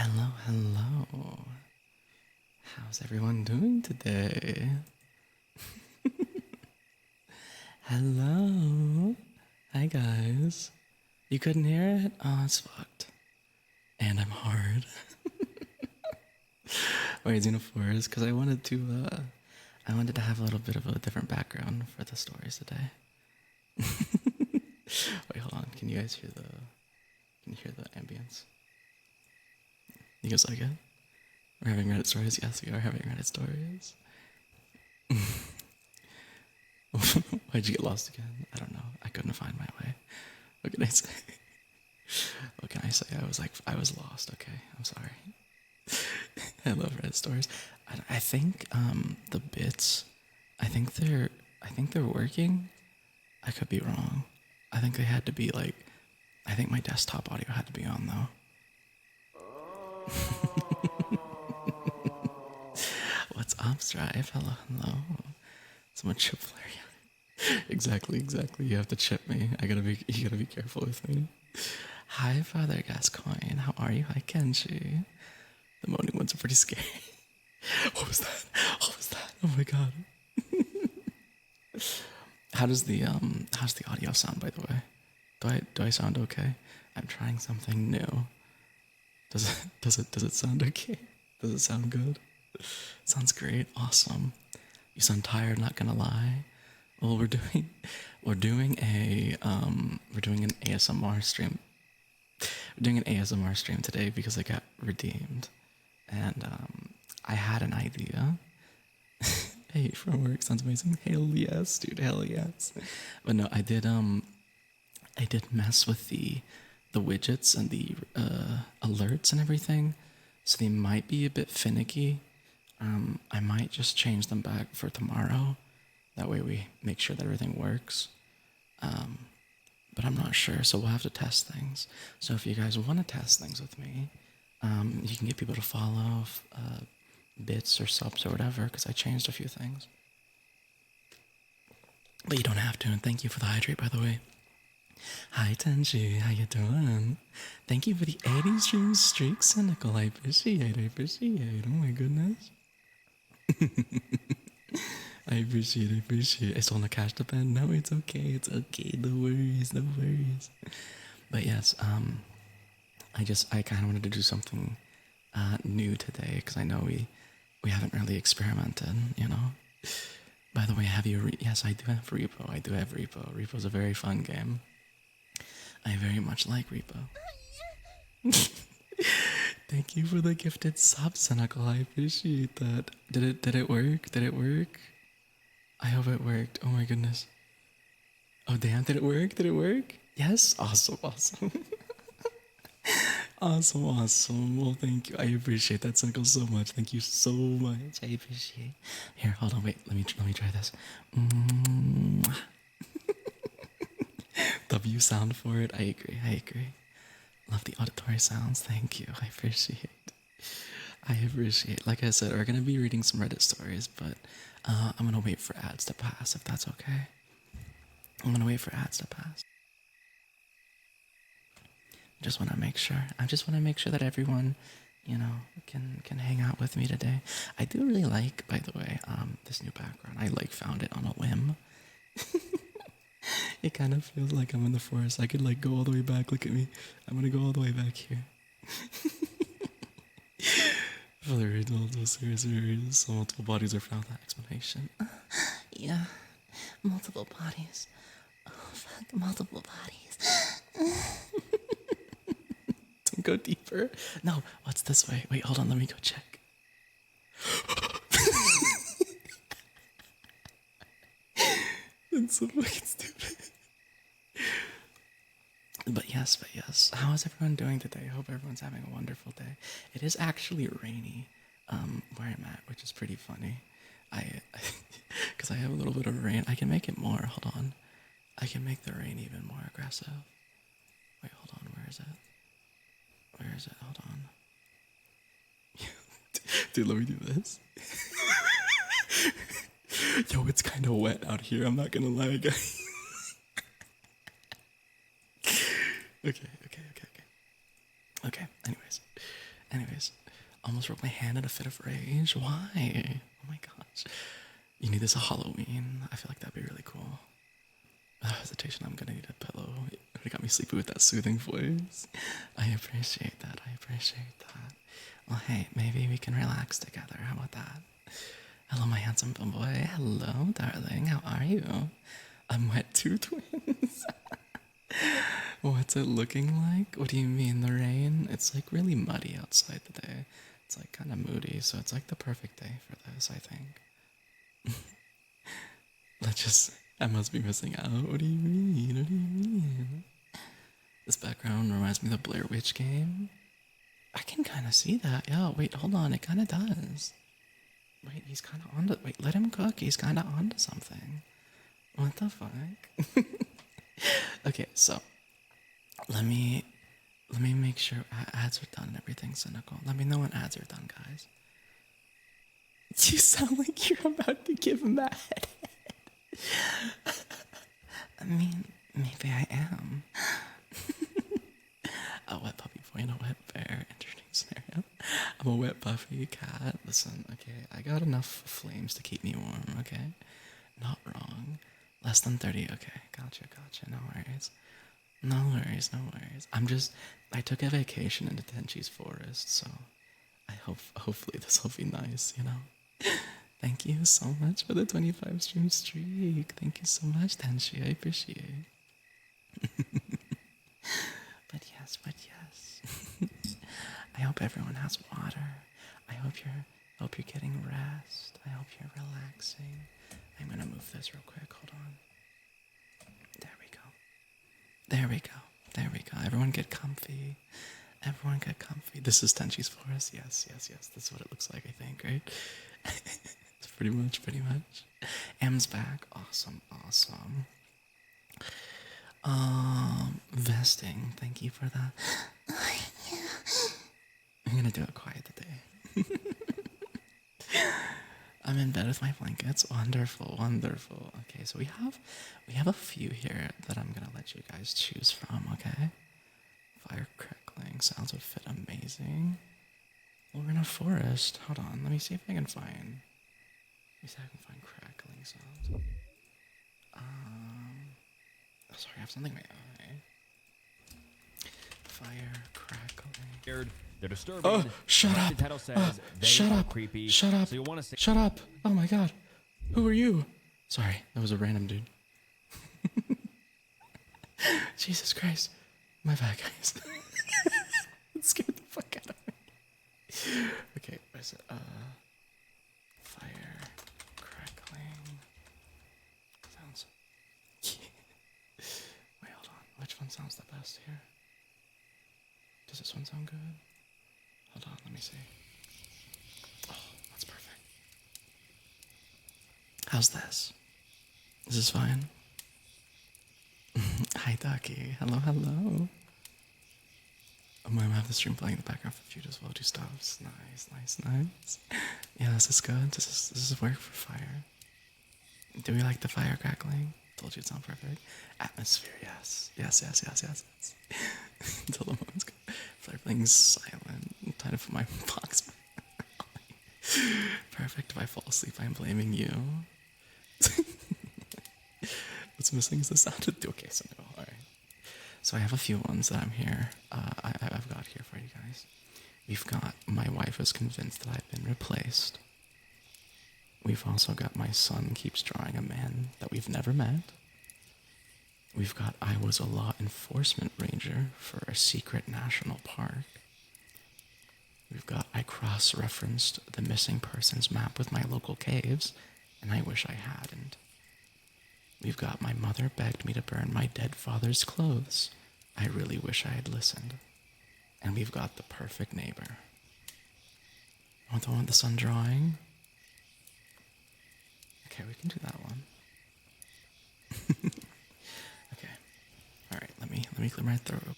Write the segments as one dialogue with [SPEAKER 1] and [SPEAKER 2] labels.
[SPEAKER 1] Hello, hello. How's everyone doing today? Hello. Hi, guys. You couldn't hear it? Oh, it's fucked. And I'm hard. Wait, Xenophores, because I wanted to have a little bit of a different background for the stories today. Wait, hold on. Can you hear the ambience? You guys like it? We're having Reddit stories? Yes, we are having Reddit stories. Why'd you get lost again? I don't know. I couldn't find my way. What can I say? What can I say? I was lost. Okay, I'm sorry. I love Reddit stories. I think the bits, I think they're working. I could be wrong. I think they had to be like, I think my desktop audio had to be on though. What's up, Strive? Hello, hello. Someone chip flare. Exactly, exactly. You have to chip me. You gotta be careful with me. Hi, Father Gascoigne. How are you? Hi, Kenji. The moaning ones are pretty scary. What was that? What was that? Oh my god. How's the audio sound, by the way? Do I sound okay? I'm trying something new. Does it sound okay? Does it sound good? Sounds great. Awesome. You sound tired, not gonna lie. Well, we're doing an ASMR stream. We're doing an ASMR stream today because I got redeemed, and I had an idea. Hey, from work sounds amazing. Hell yes, dude. Hell yes. But no, I did mess with the widgets and the alerts and everything, so they might be a bit finicky. I might just change them back for tomorrow. That way we make sure that everything works. But I'm not sure, so we'll have to test things. So if you guys want to test things with me, you can get people to follow bits or subs or whatever, because I changed a few things. But you don't have to, and thank you for the hydrate, by the way. Hi Tenji, how you doing? Thank you for the 80 stream streak, Cynical. I appreciate. Oh my goodness. I appreciate. I stole the cash to pen. No, it's okay. No worries, no worries. But yes, I kind of wanted to do something new today because I know we haven't really experimented, you know. By the way, yes, I do have Repo. I do have Repo. Repo's a very fun game. I very much like Repo. Thank you for the gifted sub, Cynical. I appreciate that. Did it work? Did it work? I hope it worked. Oh my goodness. Oh damn, did it work? Did it work? Yes? Awesome. Awesome. Well, thank you. I appreciate that, Cynical, so much. Thank you so much. I appreciate. Here, hold on, wait. Let me try this. W sound for it. I agree. Love the auditory sounds. Thank you. I appreciate. Like I said, we're gonna be reading some Reddit stories, but I'm gonna wait for ads to pass if that's okay. I'm gonna wait for ads to pass. I just want to make sure that everyone, you know, can hang out with me today. I do really like, by the way, this new background. I found it on a whim. It kind of feels like I'm in the forest. I could go all the way back. Look at me. I'm gonna go all the way back here. For the original series, so multiple bodies are found. That explanation. Yeah, multiple bodies. Oh fuck, multiple bodies. Don't go deeper. No, what's this way? Wait, hold on. Let me go check. That's so fucking stupid. But yes. How is everyone doing today? I hope everyone's having a wonderful day. It is actually rainy, where I'm at, which is pretty funny. Because I have a little bit of rain. I can make it more. Hold on. I can make the rain even more aggressive. Wait, hold on. Where is it? Hold on. Dude, let me do this. Yo, it's kind of wet out here. I'm not gonna lie, guys. Okay. Anyways, Anyways, almost broke my hand in a fit of rage. Why? Oh my gosh. You need this at Halloween. I feel like that'd be really cool. Hesitation, I'm gonna need a pillow. It got me sleepy with that soothing voice. I appreciate that. I appreciate that. Well, hey, maybe we can relax together. How about that? Hello, my handsome boy. Hello, darling. How are you? I'm wet too, twins. What's it looking like? What do you mean, the rain? It's like really muddy outside today. It's like kind of moody, so it's like the perfect day for this, I think. I must be missing out. What do you mean? What do you mean? This background reminds me of the Blair Witch game. I can kind of see that. Yeah, wait, hold on. It kind of does. Wait, he's kind of on to. Wait, let him cook. He's kind of onto something. What the fuck? Okay, so let me make sure ads are done and everything's cynical. Let me know when ads are done, guys. You sound like you're about to give mad. I mean, maybe I am. A wet puppy boy and a wet bear. Interesting scenario. I'm a wet puffy cat. Listen, okay, I got enough flames to keep me warm, okay? Not wrong. Less than 30, okay. Gotcha. No worries. No worries. I took a vacation into Tenchi's forest, so hopefully this will be nice, you know? Thank you so much for the 25 stream streak. Thank you so much, Tenchi. I appreciate it. But yes. I hope everyone has water. I hope you're getting rest. I hope you're relaxing. I'm gonna move this real quick. Hold on. There we go. Everyone get comfy. This is Tenchi's forest. Yes. This is what it looks like, I think, right? It's pretty much. M's back. Awesome. Vesting. Thank you for that. I'm gonna do it quiet today. I'm in bed with my blankets. Wonderful. Okay, so we have a few here that I'm gonna let you guys choose from, okay? Fire crackling sounds would fit amazing. Well, we're in a forest. Hold on, let me see if I can find crackling sounds. Sorry, I have something in my eye. Fire crackling.
[SPEAKER 2] They're disturbing.
[SPEAKER 1] Oh, shut up!
[SPEAKER 2] Title says
[SPEAKER 1] Shut up!
[SPEAKER 2] creepy.
[SPEAKER 1] Shut up!
[SPEAKER 2] So you want to
[SPEAKER 1] Shut up! Oh my god, who are you? Sorry, that was a random dude. Jesus Christ, my bad, guys. It scared the fuck out of me. Okay, what is it? Fire crackling sounds. Wait, hold on. Which one sounds the best here? Does this one sound good? Hold on, let me see. Oh, that's perfect. How's this? Is this fine? Hi, Ducky. Hello. I'm gonna have the stream playing in the background for Judas while I do stuffs. Nice. Yeah, this is good. This is work for fire. Do we like the fire crackling? Told you it sound perfect. Atmosphere, yes. Until the moment's good. Fire playing silent. Time to put my box. Perfect. If I fall asleep, I'm blaming you. What's missing is the sound of. Okay, so no. Alright. So I have a few ones that I'm here. I've got here for you guys. We've got my wife is convinced that I've been replaced. We've also got my son keeps drawing a man that we've never met. We've got I was a law enforcement ranger for a secret national park. We've got I cross-referenced the missing persons map with my local caves, and I wish I hadn't. We've got my mother begged me to burn my dead father's clothes. I really wish I had listened. And we've got the perfect neighbor. Want the one with the sun drawing? Okay, we can do that one. Okay. Alright, let me clear my throat.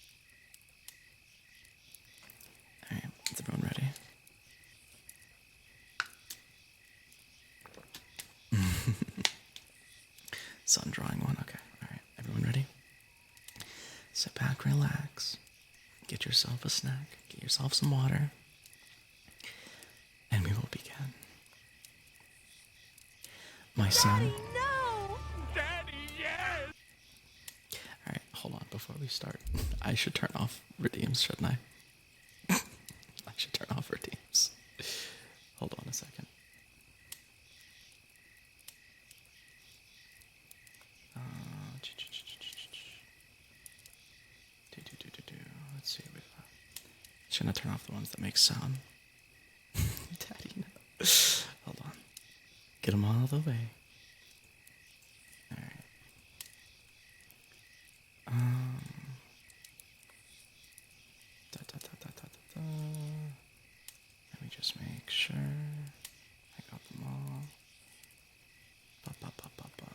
[SPEAKER 1] Alright, is everyone ready? Sun drawing one, okay. Alright, everyone ready? Sit back, relax. Get yourself a snack. Get yourself some water. My son.
[SPEAKER 2] Daddy, no!
[SPEAKER 1] Alright, hold on before we start. I should turn off redeems, shouldn't I? I should turn off redeems. Hold on a second. Let's see. Just gonna turn off the ones that make sound. Daddy, no. Hold on. Get them all the way. Alright. Let me just make sure I got them all. Ba, ba, ba, ba, ba.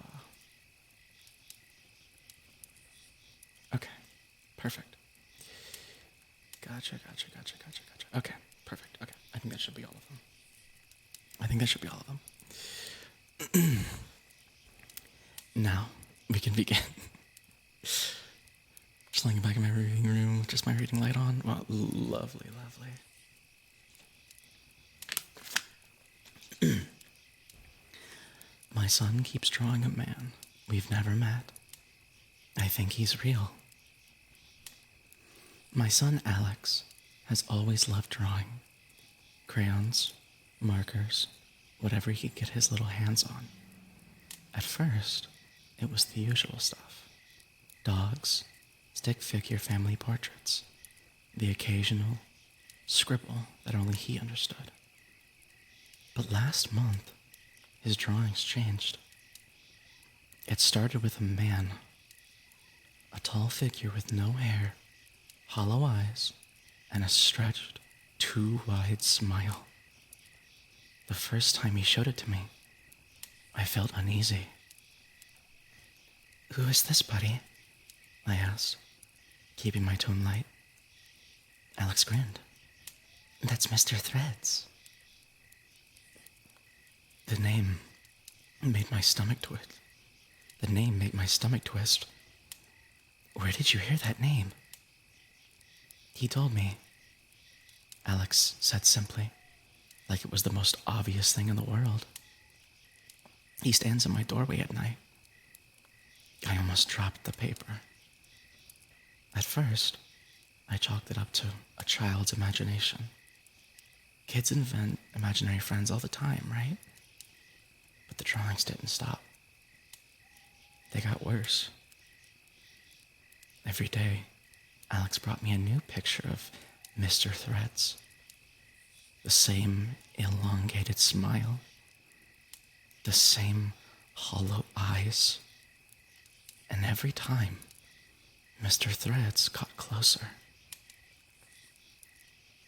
[SPEAKER 1] Okay, perfect. Gotcha. Okay, perfect. Okay, I think that should be all of them. Now, we can begin. Just laying back in my reading room, with just my reading light on. Wow, lovely. My son keeps drawing a man we've never met. I think he's real. My son Alex has always loved drawing. Crayons, markers, whatever he could get his little hands on. At first, it was the usual stuff. Dogs, stick figure family portraits, the occasional scribble that only he understood. But last month, his drawings changed. It started with a man, a tall figure with no hair, hollow eyes, and a stretched, too wide smile. The first time he showed it to me, I felt uneasy. "Who is this, buddy?" I asked, keeping my tone light. Alex grinned. "That's Mr. Threads." The name made my stomach twist. "Where did you hear that name?" "He told me," Alex said simply, like it was the most obvious thing in the world. "He stands in my doorway at night." I almost dropped the paper. At first, I chalked it up to a child's imagination. Kids invent imaginary friends all the time, right? But the drawings didn't stop. They got worse. Every day, Alex brought me a new picture of Mr. Threads. The same elongated smile. The same hollow eyes. And every time, Mr. Threads got closer.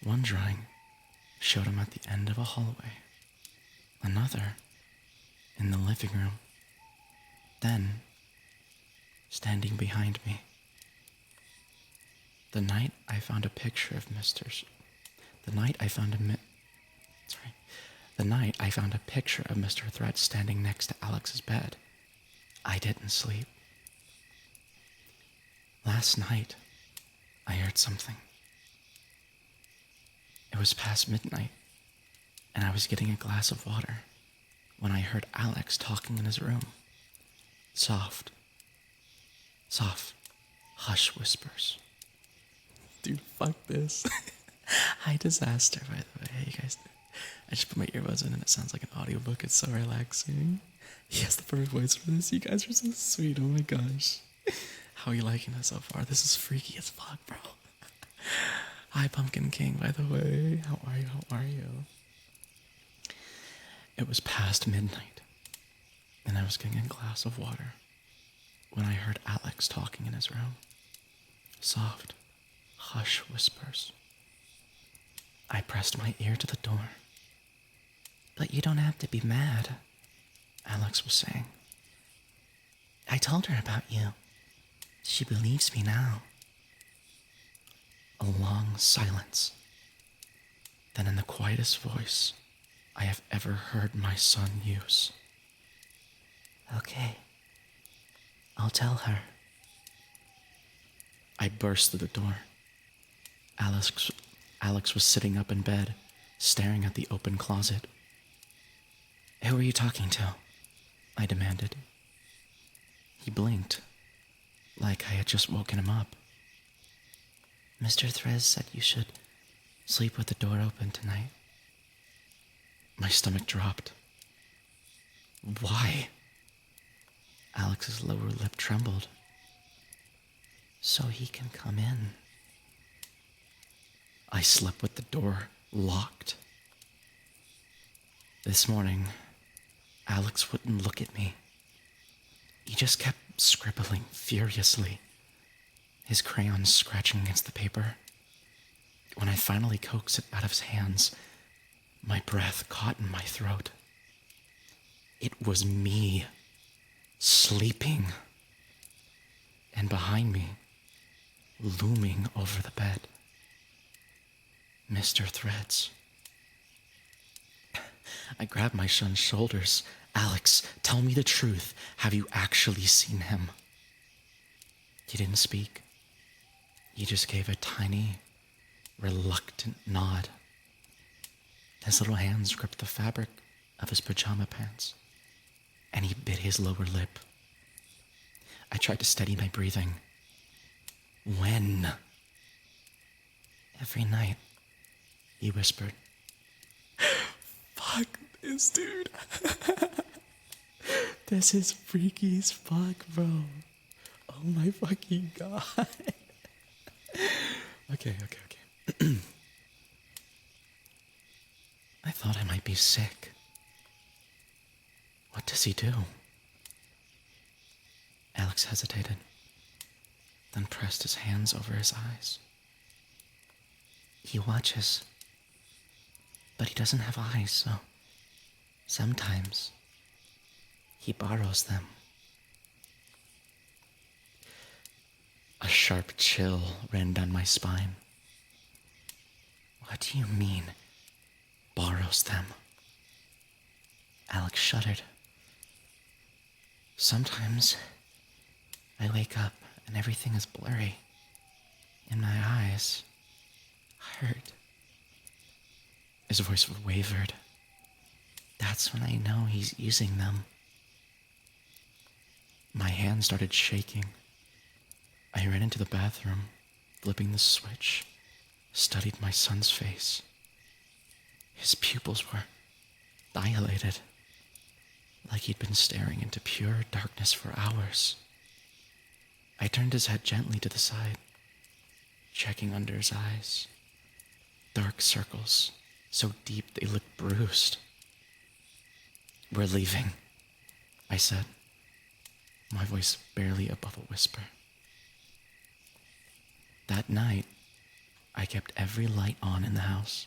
[SPEAKER 1] One drawing showed him at the end of a hallway. Another in the living room. Then, standing behind me. The night I found a picture of Mr. Thread standing next to Alex's bed, I didn't sleep. Last night, I heard something. It was past midnight, and I was getting a glass of water when I heard Alex talking in his room. Soft, hush whispers. Dude, fuck this. High disaster, by the way. Hey, you guys. I just put my earbuds in and it sounds like an audiobook. It's so relaxing. He has the perfect voice for this. You guys are so sweet. Oh my gosh. How are you liking it so far? This is freaky as fuck, bro. Hi, Pumpkin King, by the way. How are you? It was past midnight, and I was getting a glass of water when I heard Alex talking in his room. Soft, hush whispers. I pressed my ear to the door. "But you don't have to be mad," Alex was saying. "I told her about you. She believes me now." A long silence. Then in the quietest voice I have ever heard my son use. "Okay, I'll tell her." I burst through the door. Alex was sitting up in bed, staring at the open closet. "Who are you talking to?" I demanded. He blinked, like I had just woken him up. Mr. Threz said you should sleep with the door open tonight. My stomach dropped. Why? Alex's lower lip trembled. So he can come in. I slept with the door locked. This morning, Alex wouldn't look at me. He just kept scribbling furiously, his crayons scratching against the paper. When I finally coaxed it out of his hands, my breath caught in my throat. It was me, sleeping. And behind me, looming over the bed, Mr. Threads. I grabbed my son's shoulders. Alex, tell me the truth. Have you actually seen him? He didn't speak. He just gave a tiny, reluctant nod. His little hands gripped the fabric of his pajama pants, and he bit his lower lip. I tried to steady my breathing. When? Every night, he whispered. Fuck this, dude. This is freaky as fuck, bro. Oh my fucking god. Okay. I thought I might be sick. What does he do? Alex hesitated, then pressed his hands over his eyes. He watches, but he doesn't have eyes, so sometimes he borrows them. A sharp chill ran down my spine. What do you mean, borrows them? Alex shuddered. Sometimes I wake up and everything is blurry, and my eyes hurt. His voice wavered. That's when I know he's using them. My hand started shaking. I ran into the bathroom, flipping the switch, studied my son's face. His pupils were dilated, like he'd been staring into pure darkness for hours. I turned his head gently to the side, checking under his eyes. Dark circles, so deep they looked bruised. We're leaving, I said, my voice barely above a whisper. That night, I kept every light on in the house.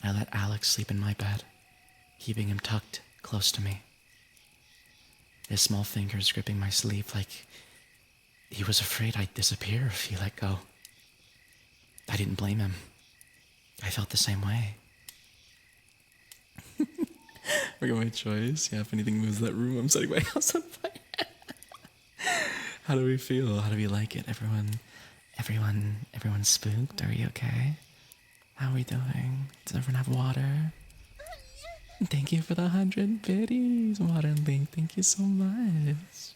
[SPEAKER 1] I let Alex sleep in my bed, keeping him tucked close to me. His small fingers gripping my sleeve like he was afraid I'd disappear if he let go. I didn't blame him. I felt the same way. Look at my choice. Yeah, if anything moves that room, I'm setting my house on fire. How do we feel? How do we like it? Everyone spooked? Are you okay? How are we doing? Does everyone have water? Thank you for the 100 biddies, Water and Link. Thank you so much.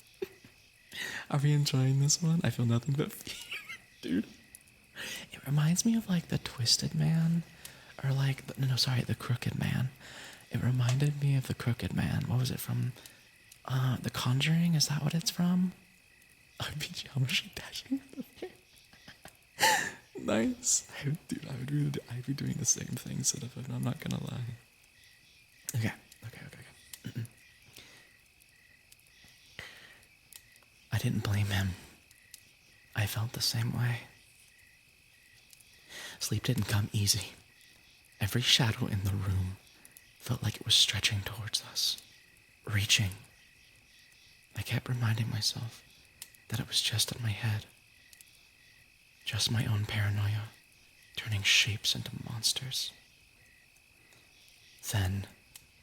[SPEAKER 1] Are we enjoying this one? I feel nothing but fear, dude. It reminds me of like the Twisted Man, or like the Crooked Man. It reminded me of the Crooked Man. What was it from? The Conjuring. Is that what it's from? RPG Geometry Dashing. Nice. I'd be doing the same thing. So I'm not gonna lie. Okay. I didn't blame him. I felt the same way. Sleep didn't come easy. Every shadow in the room felt like it was stretching towards us, reaching. I kept reminding myself that it was just in my head. Just my own paranoia, turning shapes into monsters. Then,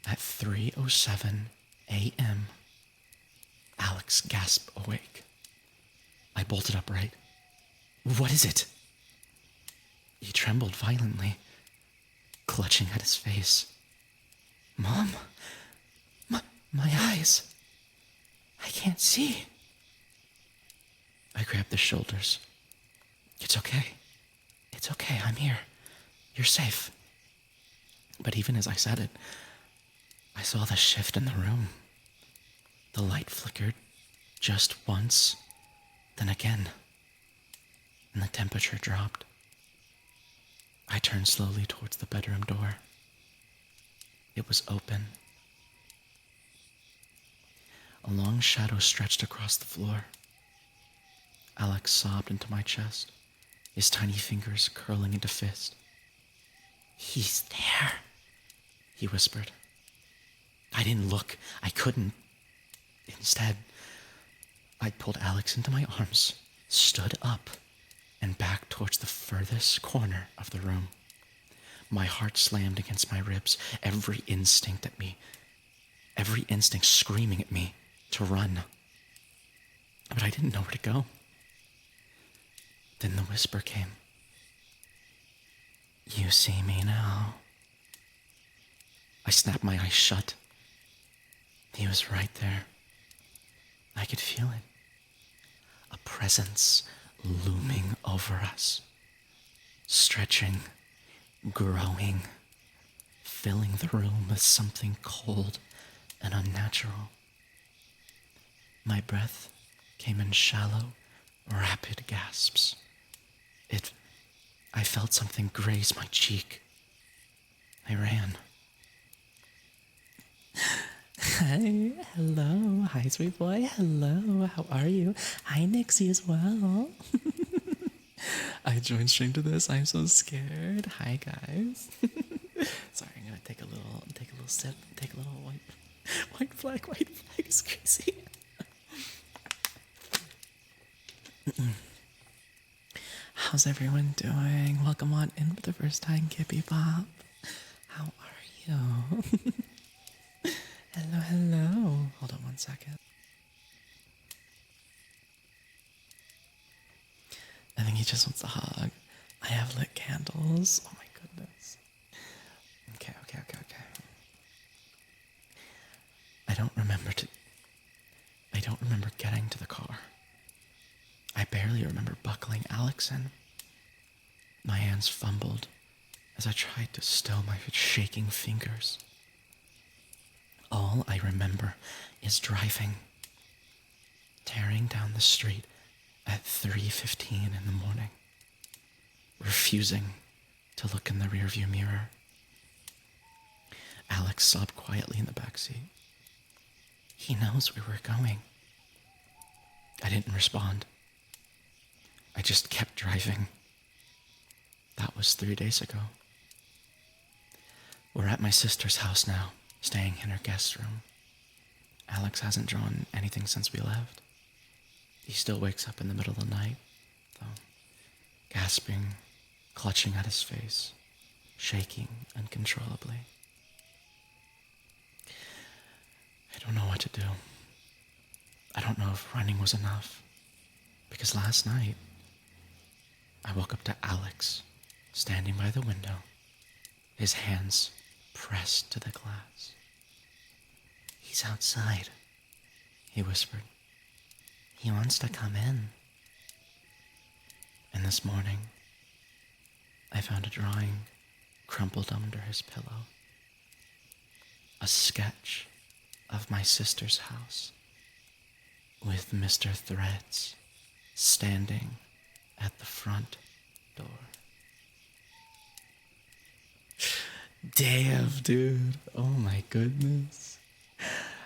[SPEAKER 1] at 3:07 a.m., Alex gasped awake. I bolted upright. What is it? He trembled violently, clutching at his face. Mom, my eyes. I can't see. I grabbed the shoulders. It's okay. It's okay, I'm here. You're safe. But even as I said it, I saw the shift in the room. The light flickered just once, then again, and the temperature dropped. I turned slowly towards the bedroom door. It was open. A long shadow stretched across the floor. Alex sobbed into my chest, his tiny fingers curling into fist. He's there, he whispered. I didn't look. I couldn't. Instead, I pulled Alex into my arms, stood up, and backed towards the furthest corner of the room. My heart slammed against my ribs, every instinct screaming at me to run. But I didn't know where to go. Then the whisper came. You see me now. I snapped my eyes shut. He was right there. I could feel it. A presence looming over us, stretching, growing, filling the room with something cold and unnatural. My breath came in shallow, rapid gasps. I felt something graze my cheek. I ran. Hi, hello. Hi, sweet boy. Hello. How are you? Hi, Nixie as well. I joined stream to this. I'm so scared. Hi, guys. Sorry, I'm gonna take a little sip. Take a little white flag. White flag is crazy. How's everyone doing? Welcome on in for the first time, Kippy Pop. How are you? Hello, hello. Hold on 1 second. I think he just wants a hug. I have lit candles. Oh my goodness. Okay. I don't remember getting to the car. I barely remember buckling Alex in. My hands fumbled as I tried to still my shaking fingers. All I remember is driving, tearing down the street at 3:15 in the morning, refusing to look in the rearview mirror. Alex sobbed quietly in the backseat. He knows where we're going. I didn't respond. I just kept driving. That was 3 days ago. We're at my sister's house now, staying in her guest room. Alex hasn't drawn anything since we left. He still wakes up in the middle of the night, though, gasping, clutching at his face, shaking uncontrollably. I don't know what to do. I don't know if running was enough, because last night, I woke up to Alex standing by the window, his hands pressed to the glass. He's outside, he whispered. He wants to come in. And this morning, I found a drawing crumpled under his pillow. A sketch of my sister's house with Mr. Threads standing at the front door. Damn, dude. Oh my goodness.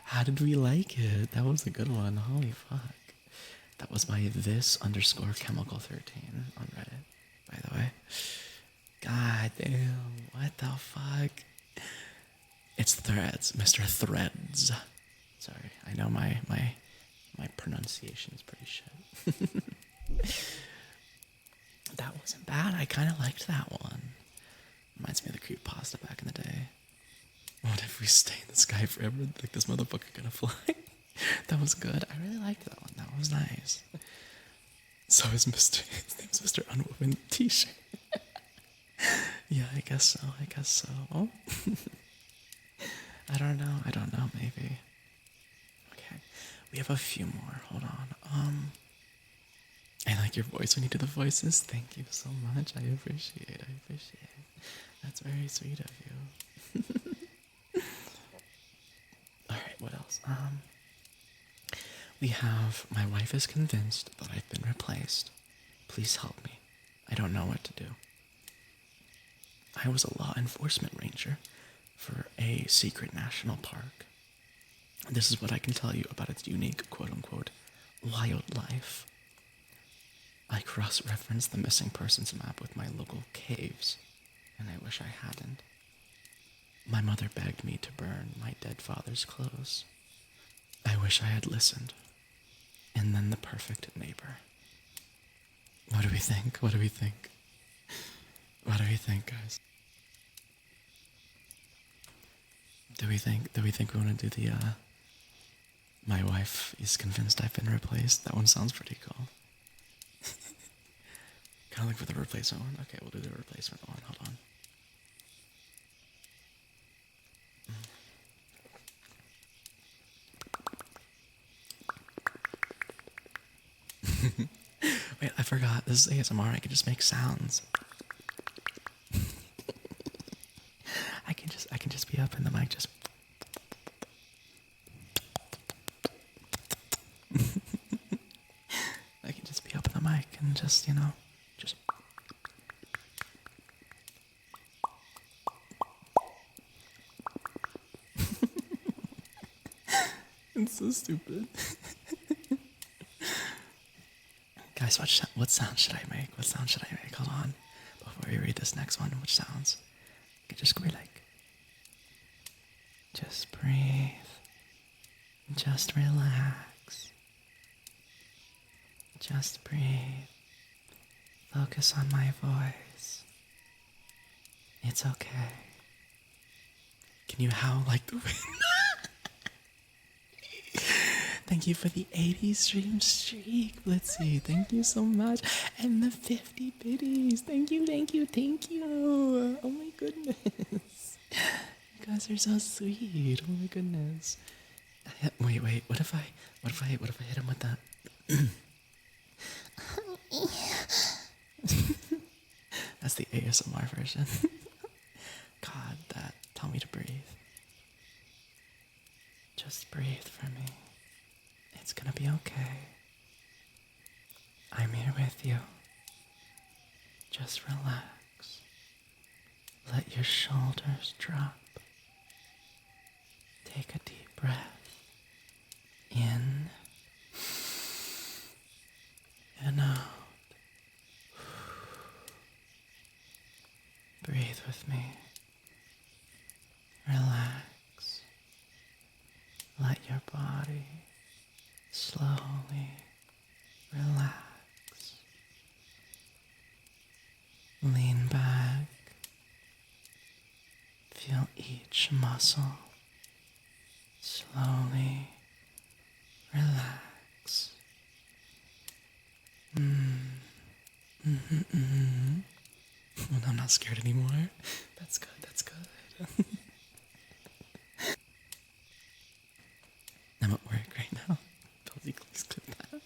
[SPEAKER 1] How did we like it? That was a good one. Holy fuck. That was by this_chemical13 on Reddit, by the way. God damn. What the fuck? It's Threads. Mr. Threads. Sorry. I know my pronunciation is pretty shit. That wasn't bad. I kind of liked that one. Reminds me of the creepypasta back in the day. What if we stay in the sky forever? Like this motherfucker gonna fly? That was good. I really liked that one. That was nice. So his name's Mr. Unwoven T-shirt. Yeah, I guess so. I don't know, maybe. Okay. We have a few more. Hold on. I like your voice when you do the voices. Thank you so much. I appreciate. I appreciate. That's very sweet of you. All right. What else? We have my wife is convinced that I've been replaced. Please help me. I don't know what to do. I was a law enforcement ranger for a secret national park. This is what I can tell you about its unique, quote-unquote, wildlife. I cross-referenced the missing persons map with my local caves, and I wish I hadn't. My mother begged me to burn my dead father's clothes. I wish I had listened. And then the perfect neighbor. What do we think? What do we think? What do we think, guys? Do we think we want to do the, my wife is convinced I've been replaced? That one sounds pretty cool. Kind of look for the replacement one. Okay, we'll do the replacement one. Hold on. Wait, I forgot. This is ASMR. I can just make sounds. I can just be up in the mic, just. I can just be up in the mic and just, just. It's so stupid. Guys, what sound should I make? What sound should I make? Hold on. Before we read this next one, which sounds? You can just go like. Just breathe. Just relax. Just breathe. Focus on my voice. It's okay. Can you howl like the wind? Thank you for the 80 stream streak, Blitzy. Thank you so much. And the 50 biddies. Thank you, thank you, thank you. Oh my goodness. You guys are so sweet. Oh my goodness. Wait. What if I hit him with that? That's the ASMR version. God, tell me to breathe. Just breathe for me. It's gonna be okay. I'm here with you. Just relax. Let your shoulders drop. Take a deep breath. In and out. Breathe with me. Relax. Let your body slowly relax. Lean back. Feel each muscle slowly relax. Well, I'm not scared anymore. That's good, that's good. I'm at work right now. Please clip that.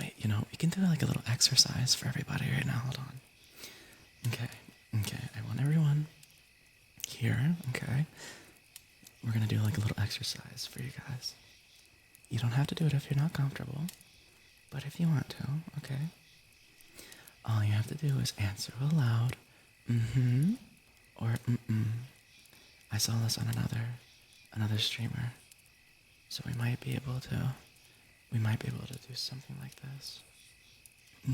[SPEAKER 1] Wait, we can do like a little exercise for everybody right now. Hold on. Okay. I want everyone here, okay? We're gonna do like a little exercise for you guys. You don't have to do it if you're not comfortable, but if you want to, okay? All you have to do is answer aloud, or I saw this on another streamer, so we might be able to do something like this.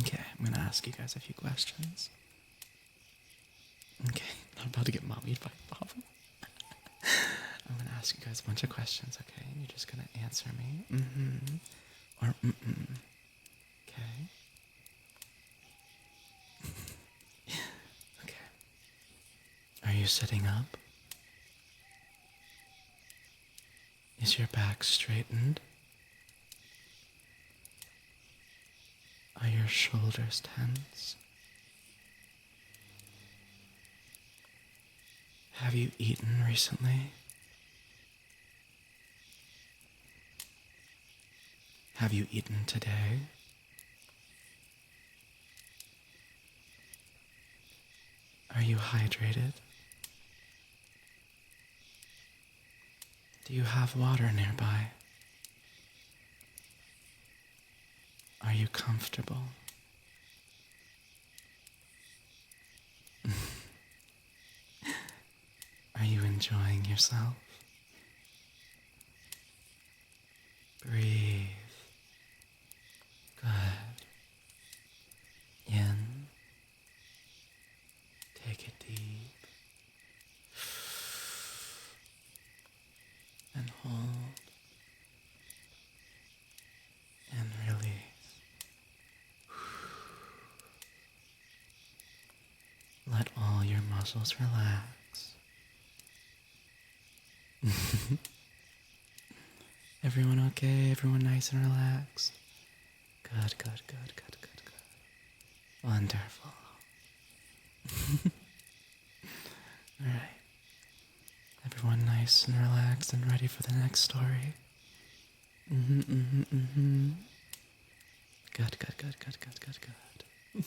[SPEAKER 1] Okay, I'm gonna ask you guys a few questions. Okay, I'm about to get mommied by Bob. I'm gonna ask you guys a bunch of questions, okay? And you're just gonna answer me, or okay? Okay. Are you sitting up? Is your back straightened? Are your shoulders tense? Have you eaten recently? have you eaten today? Are you hydrated? Do you have water nearby? Are you comfortable? Are you enjoying yourself? Breathe. Good. In. Take it deep. And hold. And release. Let all your muscles relax. Everyone okay? Everyone nice and relaxed? Good, good, good, good, good, good. Wonderful. Alright. Everyone nice and relaxed and ready for the next story? Good, good, good, good, good, good, good. Good,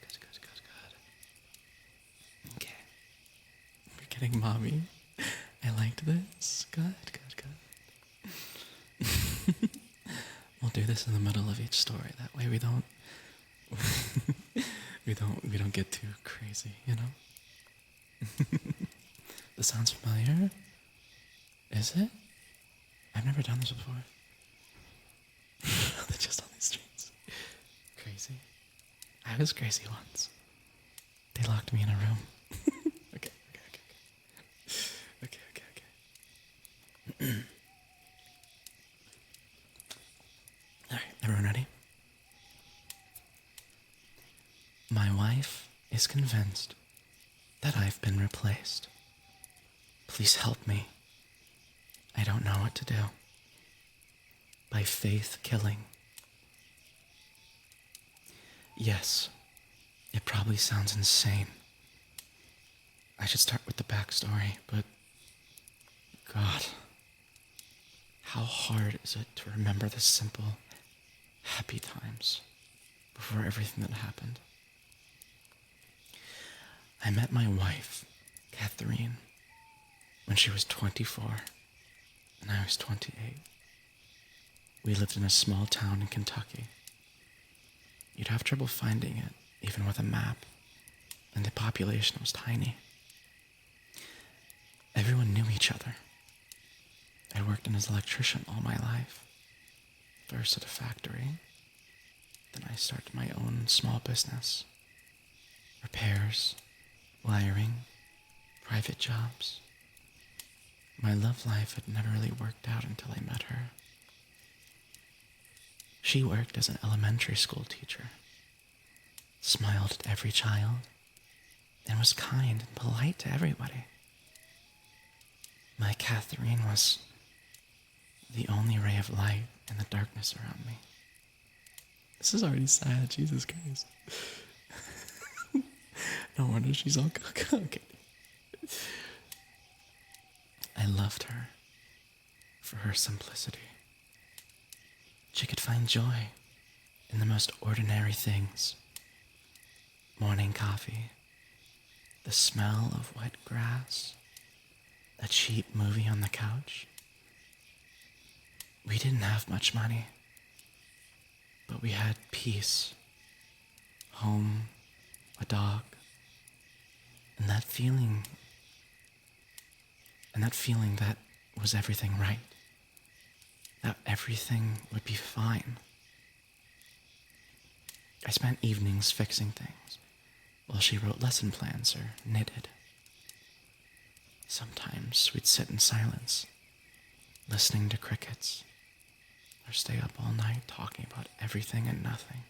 [SPEAKER 1] good, good, good, good. Okay. We're getting mommy. I liked this. Good, good, good. We'll do this in the middle of each story. That way we don't we don't get too crazy, you know? This sounds familiar? Is it? I've never done this before. They're just on these streets. Crazy. I was crazy once. They locked me in a room. Okay. Alright, everyone ready? My wife is convinced that I've been replaced. Please help me. I don't know what to do. By Faith Killing. Yes, it probably sounds insane. I should start with the backstory, but God, how hard is it to remember the simple, happy times before everything that happened? I met my wife, Catherine, when she was 24 and I was 28. We lived in a small town in Kentucky. You'd have trouble finding it, even with a map, and the population was tiny. Everyone knew each other. I worked as an electrician all my life. First at a factory, then I started my own small business. Repairs, wiring, private jobs. My love life had never really worked out until I met her. She worked as an elementary school teacher, smiled at every child, and was kind and polite to everybody. My Catherine was the only ray of light in the darkness around me. This is already sad, Jesus Christ. No wonder she's all okay. I loved her for her simplicity. She could find joy in the most ordinary things. Morning coffee, the smell of wet grass, a cheap movie on the couch. We didn't have much money, but we had peace, home, a dog, and that feeling that was everything right, that everything would be fine. I spent evenings fixing things while she wrote lesson plans or knitted. Sometimes we'd sit in silence, listening to crickets, or stay up all night talking about everything and nothing,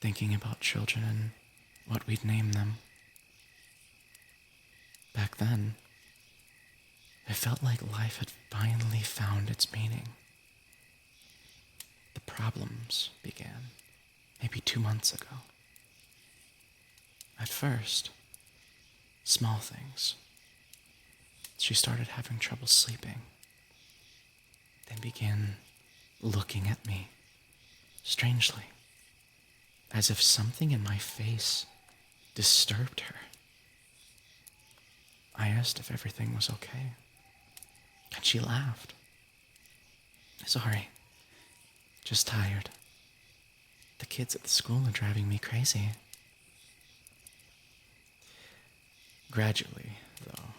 [SPEAKER 1] thinking about children and what we'd name them. Back then, it felt like life had finally found its meaning. The problems began maybe 2 months ago. At first, small things. She started having trouble sleeping, then began looking at me strangely, as if something in my face disturbed her. I asked if everything was okay, and she laughed. Sorry, just tired. The kids at the school are driving me crazy. Gradually, though,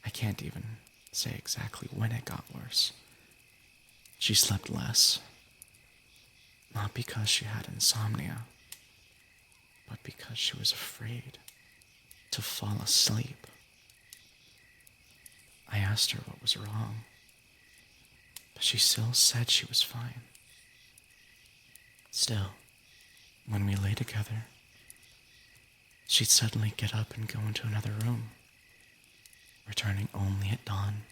[SPEAKER 1] I can't even say exactly when it got worse. She slept less, not because she had insomnia, but because she was afraid to fall asleep. I asked her what was wrong, but she still said she was fine. Still, when we lay together, she'd suddenly get up and go into another room, returning only at dawn.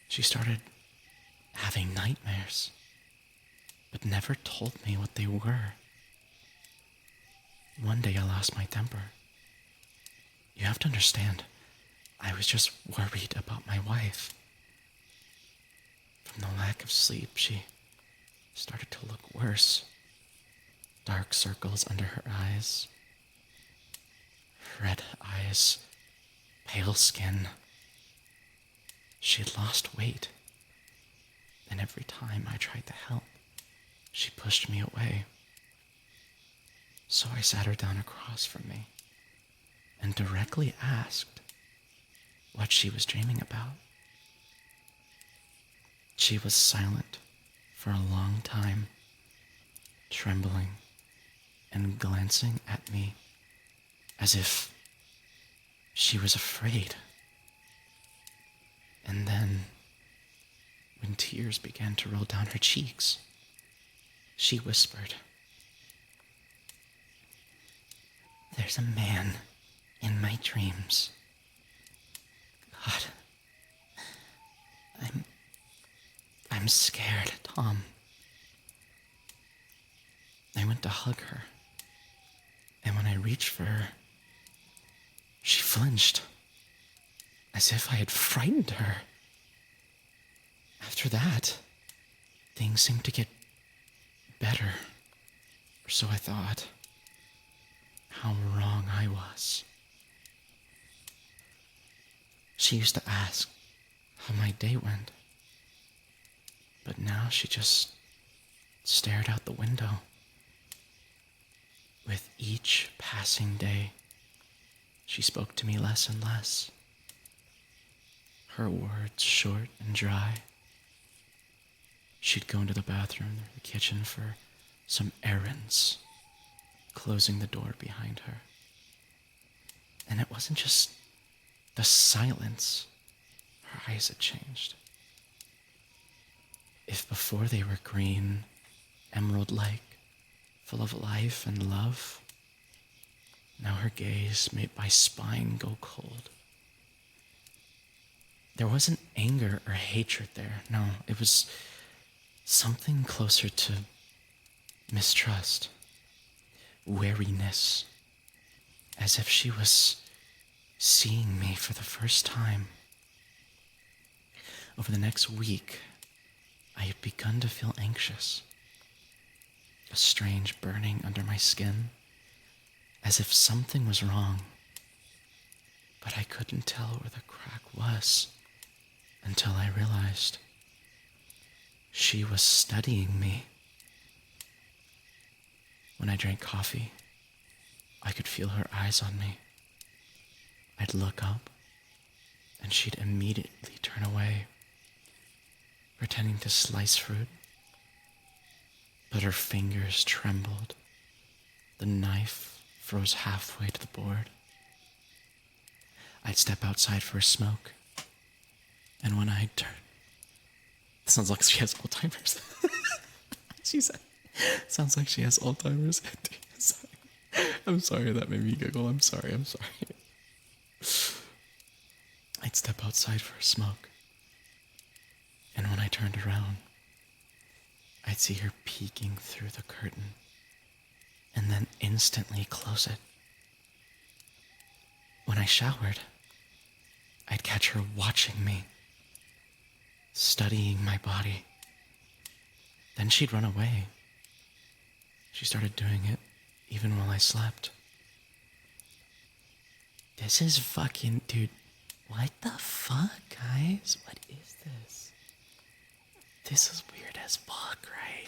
[SPEAKER 1] She started having nightmares, but never told me what they were. One day I lost my temper. You have to understand, I was just worried about my wife. From the lack of sleep, she started to look worse. Dark circles under her eyes, red eyes, pale skin. She had lost weight, and every time I tried to help, she pushed me away. So I sat her down across from me and directly asked what she was dreaming about. She was silent for a long time, trembling and glancing at me as if she was afraid. And then, when tears began to roll down her cheeks, she whispered, "There's a man in my dreams. God, I'm scared, Tom." I went to hug her, and when I reached for her, she flinched, as if I had frightened her. After that, things seemed to get better, or so I thought. How wrong I was. She used to ask how my day went, but now she just stared out the window. With each passing day, she spoke to me less and less. Her words short and dry. She'd go into the bathroom or the kitchen for some errands, closing the door behind her. And it wasn't just the silence. Her eyes had changed. If before they were green, emerald-like, full of life and love, now her gaze made my spine go cold. There wasn't anger or hatred there. No, it was something closer to mistrust, wariness, as if she was seeing me for the first time. Over the next week, I had begun to feel anxious, a strange burning under my skin, as if something was wrong, but I couldn't tell where the crack was until I realized she was studying me. When I drank coffee, I could feel her eyes on me. I'd look up, and she'd immediately turn away, pretending to slice fruit. But her fingers trembled. The knife froze halfway to the board. I'd step outside for a smoke, and when I'd turn... It sounds like she has Alzheimer's. She said, sounds like she has Alzheimer's. I'm sorry, that made me giggle. I'm sorry. I'd step outside for a smoke, and when I turned around, I'd see her peeking through the curtain and then instantly close it. When I showered, I'd catch her watching me, studying my body. Then she'd run away. She started doing it even while I slept. This is fucking, dude, what the fuck, guys? What is this? This is weird as fuck, right?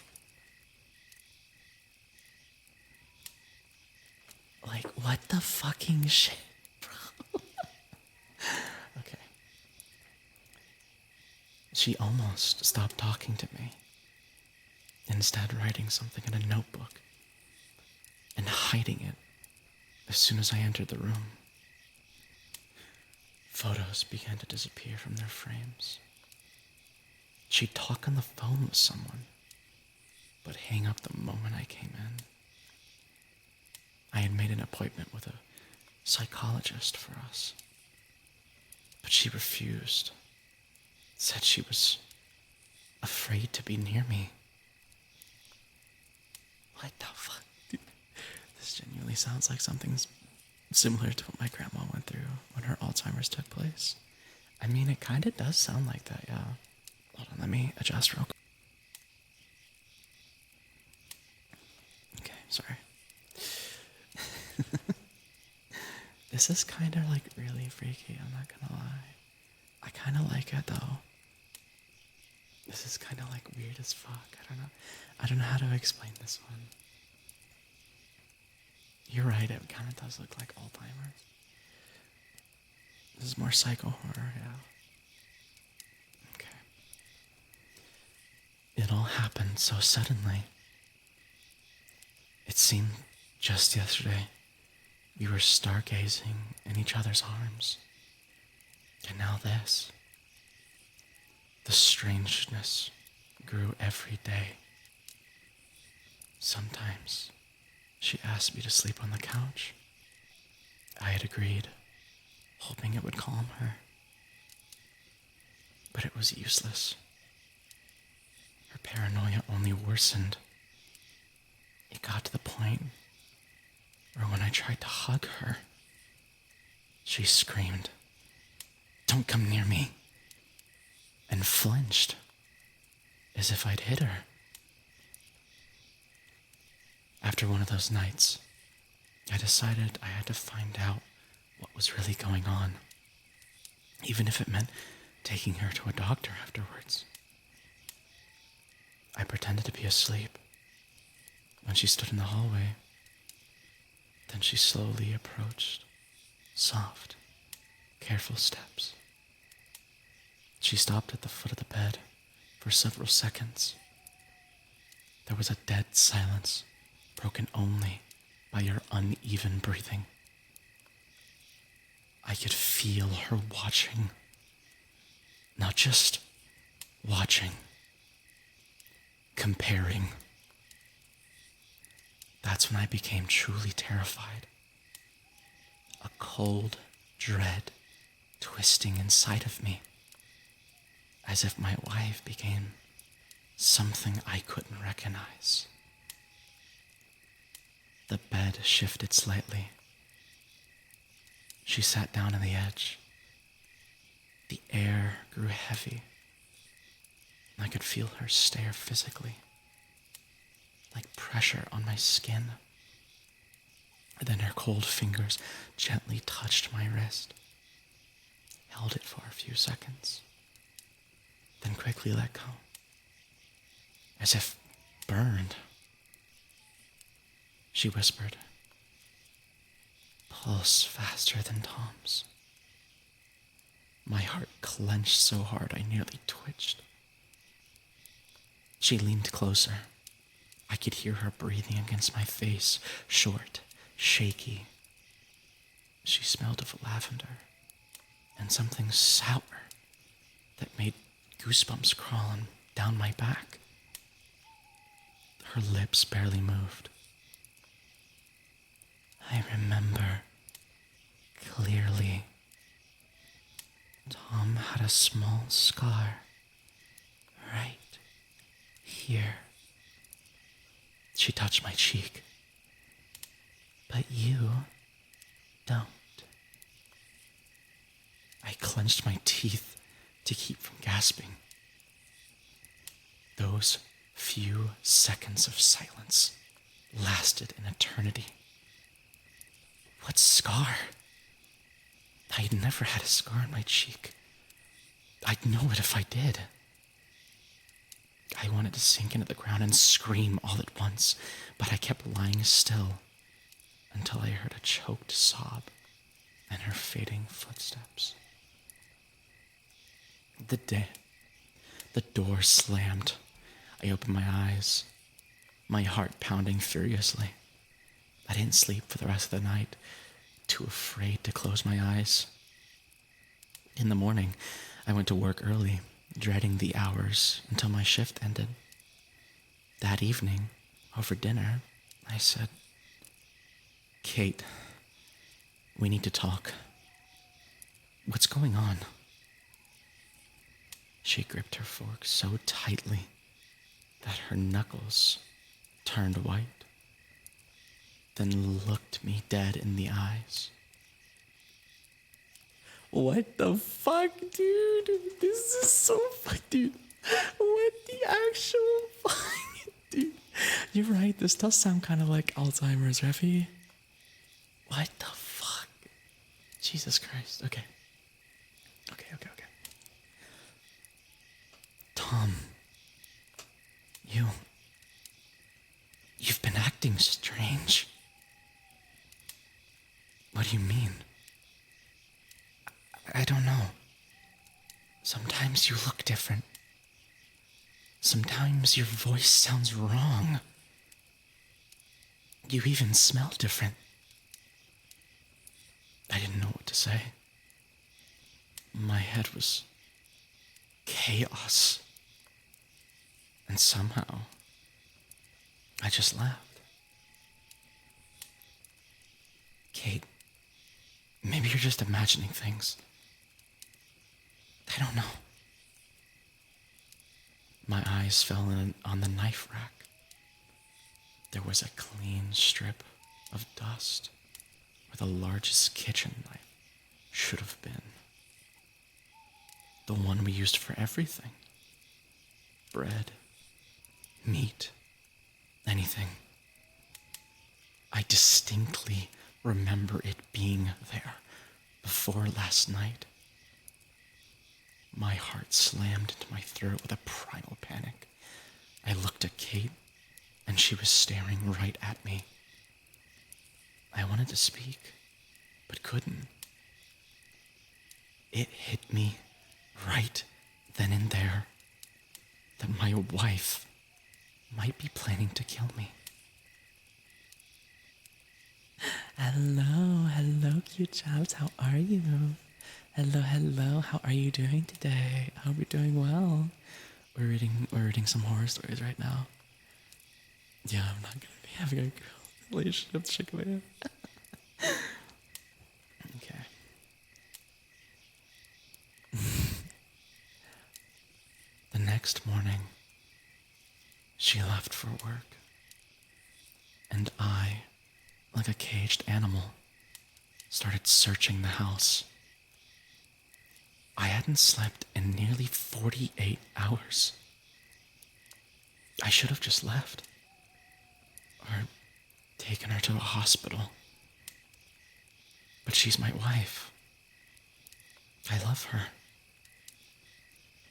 [SPEAKER 1] Like, what the fucking shit, bro? Okay. She almost stopped talking to me, instead writing something in a notebook and hiding it as soon as I entered the room. Photos began to disappear from their frames. She'd talk on the phone with someone, but hang up the moment I came in. I had made an appointment with a psychologist for us, but she refused. Said she was afraid to be near me. What the fuck? Dude, this genuinely sounds like something's similar to what my grandma went through when her Alzheimer's took place. I mean, it kind of does sound like that, yeah. Hold on, let me adjust real quick. Okay, sorry. This is kind of like really freaky, I'm not gonna lie. I kind of like it though. This is kind of like weird as fuck. I don't know how to explain this one. You're right, it kind of does look like Alzheimer's. This is more psycho horror, yeah. Okay. It all happened so suddenly. It seemed just yesterday we were stargazing in each other's arms. And now this. The strangeness grew every day. Sometimes she asked me to sleep on the couch. I had agreed, hoping it would calm her. But it was useless. Her paranoia only worsened. It got to the point where when I tried to hug her, she screamed, "Don't come near me," and flinched, as if I'd hit her. After one of those nights, I decided I had to find out what was really going on, even if it meant taking her to a doctor afterwards. I pretended to be asleep when she stood in the hallway. Then she slowly approached, soft, careful steps. She stopped at the foot of the bed for several seconds. There was a dead silence, broken only by your uneven breathing. I could feel her watching. Not just watching, comparing. That's when I became truly terrified. A cold dread twisting inside of me, as if my wife became something I couldn't recognize. The bed shifted slightly. She sat down on the edge. The air grew heavy. I could feel her stare physically, like pressure on my skin. Then her cold fingers gently touched my wrist, held it for a few seconds, then quickly let go, as if burned. She whispered, "Pulse faster than Tom's." My heart clenched so hard I nearly twitched. She leaned closer. I could hear her breathing against my face, short, shaky. She smelled of lavender and something sour that made goosebumps crawling down my back. Her lips barely moved. I remember clearly. Tom had a small scar right here. She touched my cheek. But you don't. I clenched my teeth to keep from gasping. Those few seconds of silence lasted an eternity. What scar? I'd never had a scar on my cheek. I'd know it if I did. I wanted to sink into the ground and scream all at once, but I kept lying still until I heard a choked sob and her fading footsteps. The door slammed. I opened my eyes, my heart pounding furiously. I didn't sleep for the rest of the night, too afraid to close my eyes. In the morning, I went to work early, dreading the hours until my shift ended. That evening, over dinner, I said, "Kate, we need to talk. What's going on?" She gripped her fork so tightly that her knuckles turned white, then looked me dead in the eyes. What the fuck, dude? This is so fuck, dude. What the actual fuck, dude? You're right, this does sound kind of like Alzheimer's, Reffy. What the fuck? Jesus Christ. Okay. Tom, you've been acting strange. What do you mean? I don't know. Sometimes you look different. Sometimes your voice sounds wrong. You even smell different. I didn't know what to say. My head was chaos. And somehow, I just laughed. Kate, maybe you're just imagining things. I don't know. My eyes fell on the knife rack. There was a clean strip of dust where the largest kitchen knife should have been. The one we used for everything. Bread, meat, anything. I distinctly remember it being there before last night. My heart slammed into my throat with a primal panic. I looked at Kate, and she was staring right at me. I wanted to speak, but couldn't. It hit me right then and there that my wife might be planning to kill me. Hello, cute chaps. How are you? Hello. How are you doing today? I hope you're doing well. We're reading some horror stories right now. Yeah, I'm not gonna be having a relationship with Chick Fil A. Okay. The next morning, she left for work, and I, like a caged animal, started searching the house. I hadn't slept in nearly 48 hours. I should have just left, or taken her to a hospital. But she's my wife. I love her.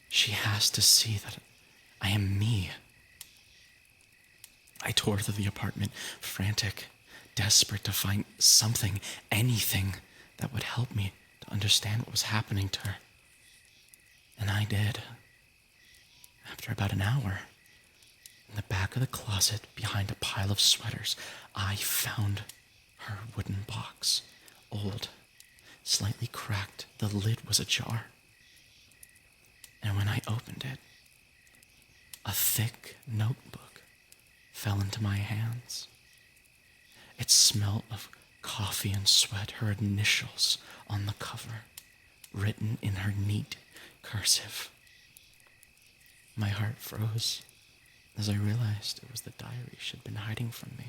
[SPEAKER 1] She has to see that I am me. I tore through the apartment, frantic, desperate to find something, anything that would help me to understand what was happening to her. And I did. After about an hour, in the back of the closet behind a pile of sweaters, I found her wooden box. Old, slightly cracked, the lid was ajar. And when I opened it, a thick notebook fell into my hands. It smelled of coffee and sweat, her initials on the cover, written in her neat cursive. My heart froze as I realized it was the diary she'd been hiding from me.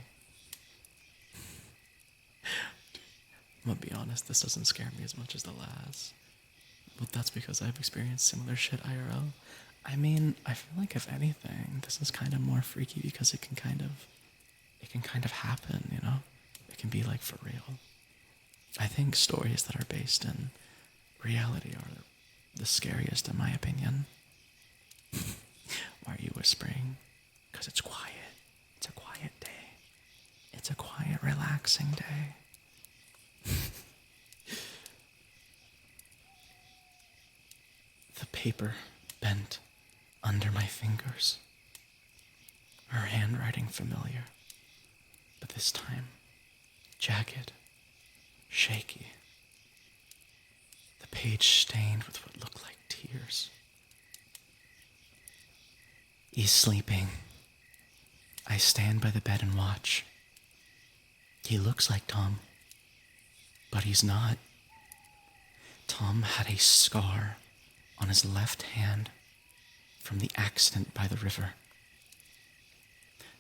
[SPEAKER 1] I'm gonna be honest, this doesn't scare me as much as the last. But that's because I've experienced similar shit IRL. I mean, I feel like if anything, this is kind of more freaky because it can kind of happen, you know? It can be like for real. I think stories that are based in reality are the scariest in my opinion. Why are you whispering? Because it's quiet. It's a quiet day. It's a quiet, relaxing day. The paper bent under my fingers. Her handwriting familiar, but this time jagged, shaky. The page stained with what looked like tears. He's sleeping. I stand by the bed and watch. He looks like Tom, but he's not. Tom had a scar on his left hand from the accident by the river.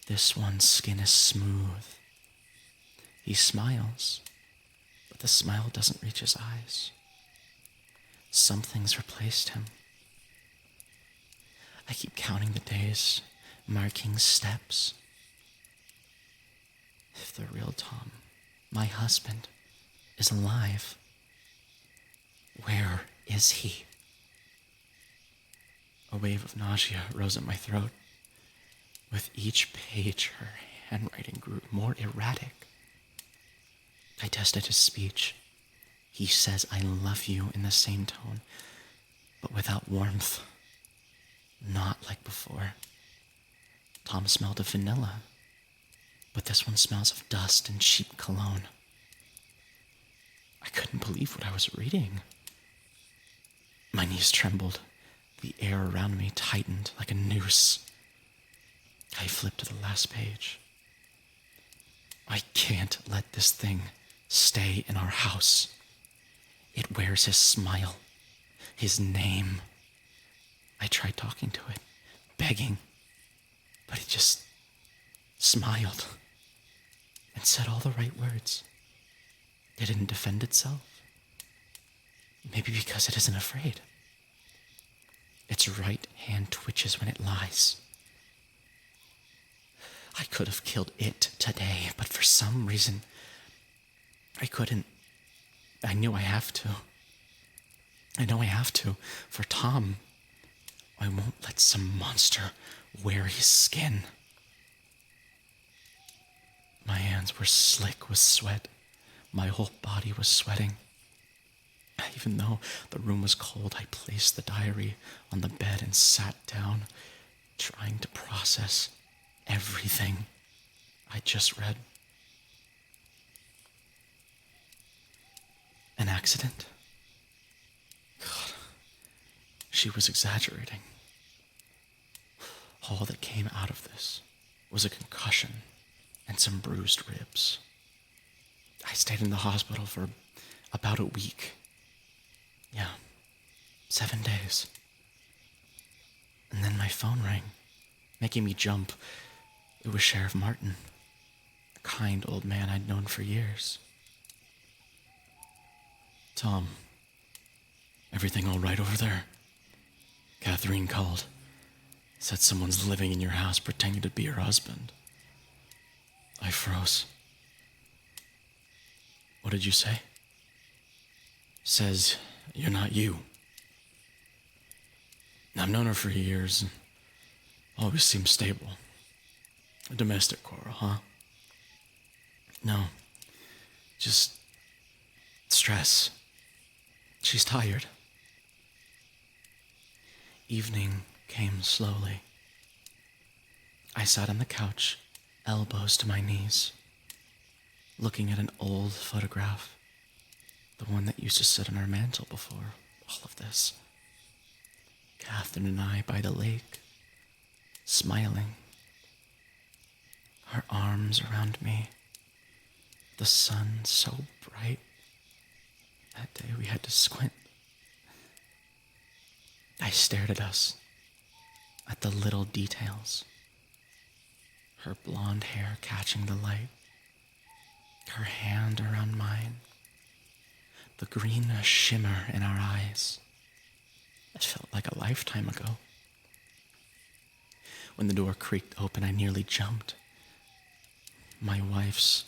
[SPEAKER 1] This one's skin is smooth. He smiles, but the smile doesn't reach his eyes. Something's replaced him. I keep counting the days, marking steps. If the real Tom, my husband, is alive, where is he? A wave of nausea rose in my throat. With each page, her handwriting grew more erratic. I tested his speech. He says, "I love you," in the same tone, but without warmth. Not like before. Tom smelled of vanilla, but this one smells of dust and cheap cologne. I couldn't believe what I was reading. My knees trembled. The air around me tightened like a noose. I flipped to the last page. I can't let this thing stay in our house. It wears his smile, his name. I tried talking to it, begging, but it just smiled and said all the right words. It didn't defend itself. Maybe because it isn't afraid. Its right hand twitches when it lies. I could have killed it today, but for some reason, I couldn't. I knew I have to. I know I have to. For Tom, I won't let some monster wear his skin. My hands were slick with sweat. My whole body was sweating. Even though the room was cold, I placed the diary on the bed and sat down, trying to process everything I just read. An accident? God, she was exaggerating. All that came out of this was a concussion and some bruised ribs. I stayed in the hospital for about a week. Yeah, 7 days. And then my phone rang, making me jump. It was Sheriff Martin, a kind old man I'd known for years. "Tom, everything all right over there?" Catherine called. Said someone's living in your house pretending to be her husband. I froze. "What did you say?" "Says you're not you." "I've known her for years. Always seemed stable. A domestic quarrel, huh?" "No. Just stress. She's tired." Evening came slowly. I sat on the couch, elbows to my knees, looking at an old photograph, the one that used to sit on our mantle before all of this. Catherine and I by the lake, smiling, her arms around me, the sun so bright. That day we had to squint. I stared at us, at the little details. Her blonde hair catching the light, her hand around mine, the green shimmer in our eyes. It felt like a lifetime ago. When the door creaked open, I nearly jumped. My wife's,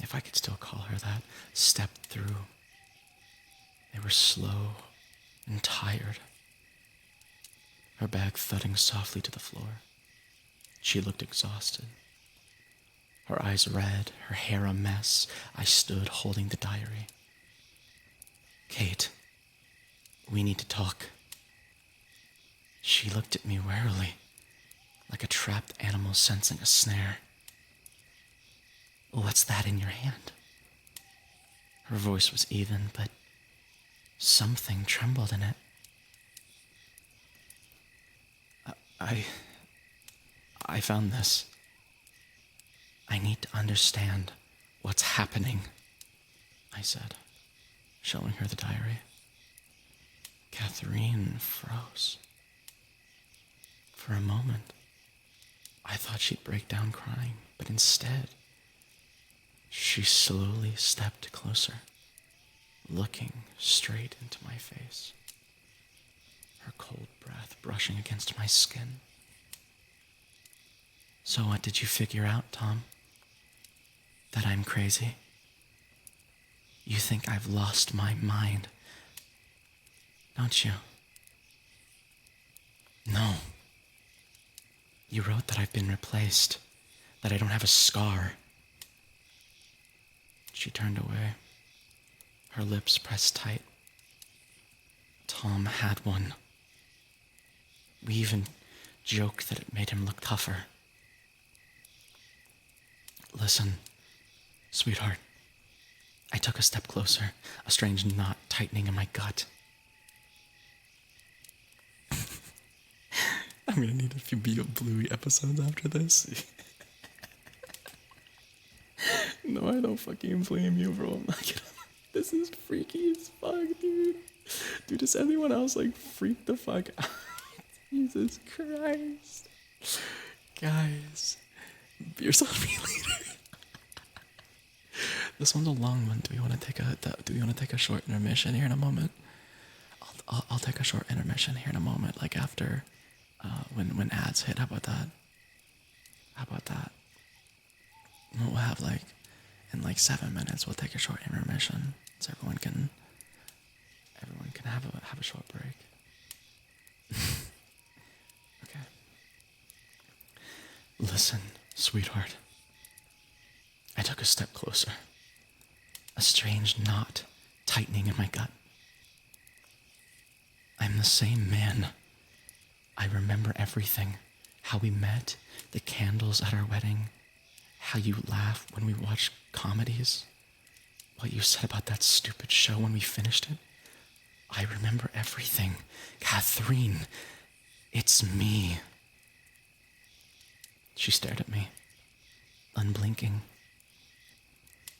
[SPEAKER 1] if I could still call her that, stepped through. They were slow and tired, her bag thudding softly to the floor. She looked exhausted, her eyes red, her hair a mess. I stood holding the diary. Kate, we need to talk. She looked at me warily, like a trapped animal sensing a snare. What's that in your hand? Her voice was even, but something trembled in it. I found this. I need to understand what's happening, I said, showing her the diary. Catherine froze. For a moment, I thought she'd break down crying, but instead, she slowly stepped closer, looking straight into my face, her cold breath brushing against my skin. So what did you figure out, Tom? That I'm crazy? You think I've lost my mind, don't you? No. You wrote that I've been replaced, that I don't have a scar. She turned away, her lips pressed tight. Tom had one. We even joked that it made him look tougher. Listen, sweetheart. I took a step closer, a strange knot tightening in my gut. I'm gonna need a few Be a Bluey episodes after this. No, I don't fucking blame you, bro. I'm not gonna. This is freaky as fuck, dude. Dude, does anyone else like freak the fuck out? Jesus Christ. Guys, beers on me later. This one's a long one. Do we want to take a short intermission here in a moment? I'll take a short intermission here in a moment, like after when ads hit. How about that? How about that? We'll have like in like 7 minutes. We'll take a short intermission so everyone can have a short break. Okay. Listen, sweetheart. I took a step closer. A strange knot tightening in my gut. I'm the same man. I remember everything. How we met, the candles at our wedding, how you laugh when we watch comedies, what you said about that stupid show when we finished it. I remember everything. Catherine, it's me. She stared at me, unblinking,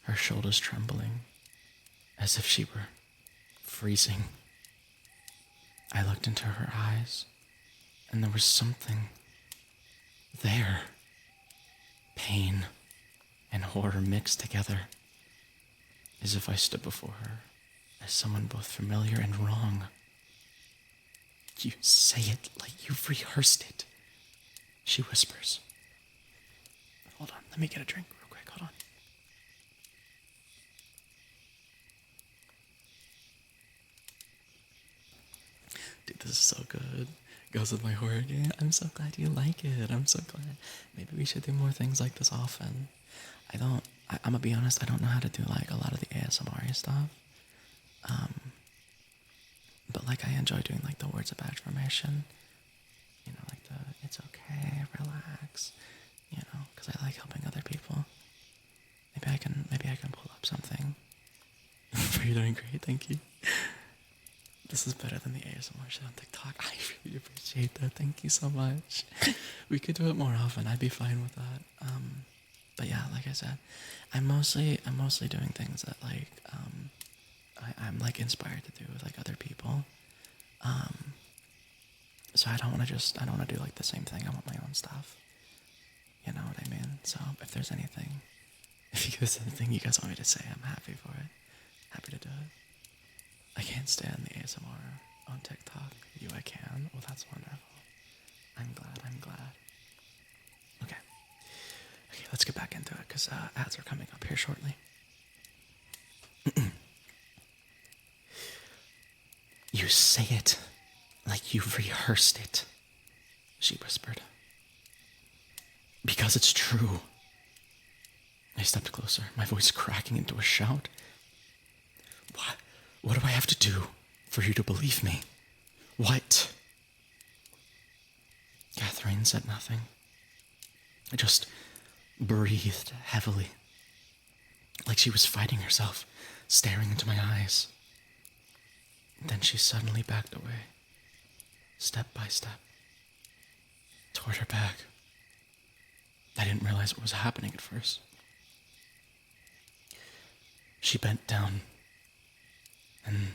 [SPEAKER 1] her shoulders trembling, as if she were freezing. I looked into her eyes, and there was something there. Pain and horror mixed together, as if I stood before her as someone both familiar and wrong. You say it like you've rehearsed it, she whispers. Hold on, let me get a drink real quick, hold on. Dude, this is so good. Goes with my horror game. I'm so glad you like it. I'm so glad. Maybe we should do more things like this often. I'm gonna be honest, I don't know how to do like a lot of the ASMR stuff. But like I enjoy doing like the words of affirmation. You know, like the it's okay, relax. You know, because I like helping other people. Maybe I can pull up something. You're doing great, thank you. This is better than the ASMR shit on TikTok. I really appreciate that. Thank you so much. We could do it more often. I'd be fine with that. But yeah, like I said, I'm mostly doing things that like I'm like inspired to do with like other people. So I don't want to do like the same thing. I want my own stuff. You know what I mean? So if there's anything you guys want me to say, I'm happy for it. Happy to do it. I can't stand the ASMR on TikTok. I can. Well, that's wonderful. I'm glad. because ads are coming up here shortly. You say it like you've rehearsed it, she whispered. Because it's true. I stepped closer, my voice cracking into a shout. What do I have to do for you to believe me? What? Catherine said nothing. I just breathed heavily, like she was fighting herself, staring into my eyes. Then she suddenly backed away, step by step, toward her bag. I didn't realize what was happening at first. She bent down and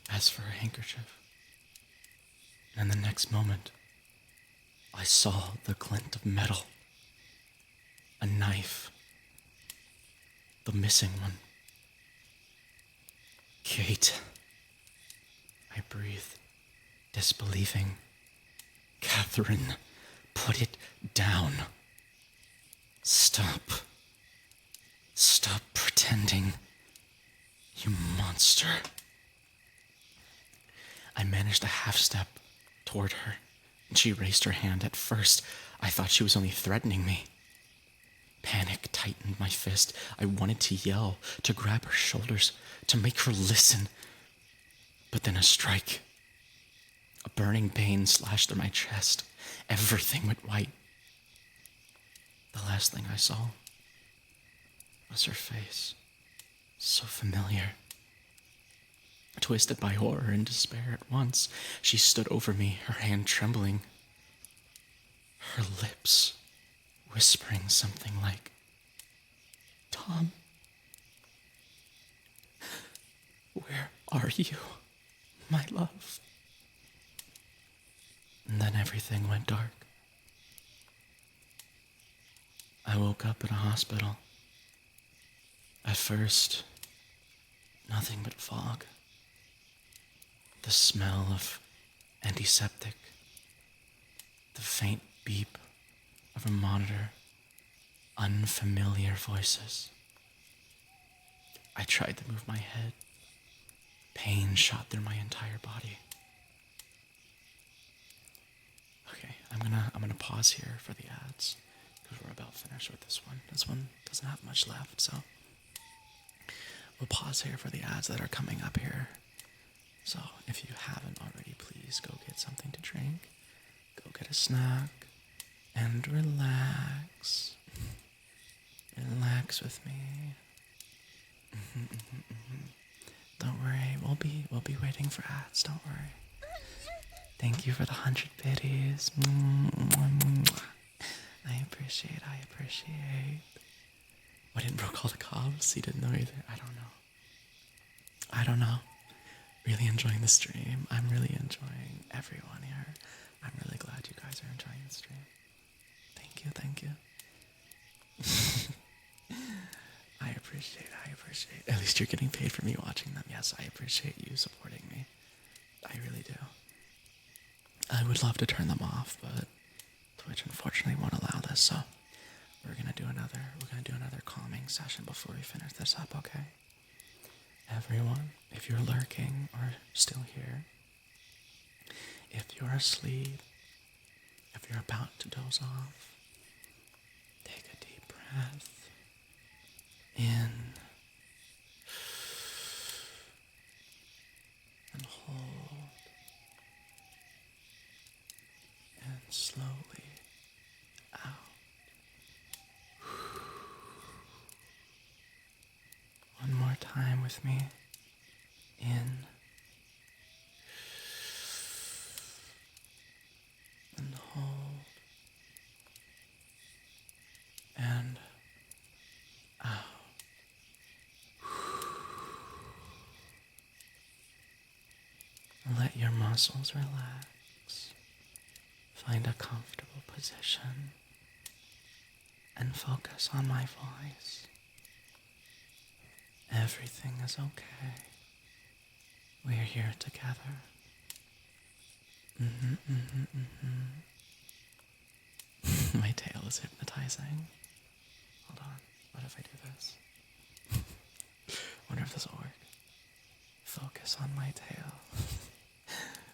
[SPEAKER 1] asked for her handkerchief. And the next moment, I saw the glint of metal. A knife. The missing one. Kate. I breathed, disbelieving. Catherine, put it down. Stop. Stop pretending. You monster. I managed a half step toward her, and she raised her hand. At first, I thought she was only threatening me. Panic tightened my fist. I wanted to yell, to grab her shoulders, to make her listen. But then a strike. A burning pain slashed through my chest. Everything went white. The last thing I saw was her face. So familiar. Twisted by horror and despair at once, she stood over me, her hand trembling. Her lips whispering something like, Tom, where are you, my love? And then everything went dark. I woke up in a hospital. At first, nothing but fog. The smell of antiseptic. The faint beep of a monitor. Unfamiliar voices. I tried to move my head. Pain shot through my entire body. Okay, I'm gonna pause here for the ads because we're about finished with this one. This one doesn't have much left, so we'll pause here for the ads that are coming up here. So if you haven't already, please go get something to drink, go get a snack, and relax. Relax with me. Don't worry, we'll be waiting for ads. Don't worry. Thank you for the 100 biddies. I appreciate. Why didn't bro call the cops? He didn't know either. I don't know. Really enjoying the stream. I'm really enjoying everyone here. I'm really glad you guys are enjoying the stream. Thank you. I appreciate. At least you're getting paid for me watching them. Yes, I appreciate you supporting me. I really do. I would love to turn them off, but Twitch unfortunately won't allow this, so we're gonna do another calming session before we finish this up, okay? Everyone, if you're lurking or still here, if you're asleep, if you're about to doze off, take a deep breath in and hold and slowly out. One more time with me. In and hold and out. Let your muscles relax. Find a comfortable position and focus on my voice. Everything is okay. We're here together. My tail is hypnotizing. Hold on. if I do this? Wonder if this will work. Focus on my tail.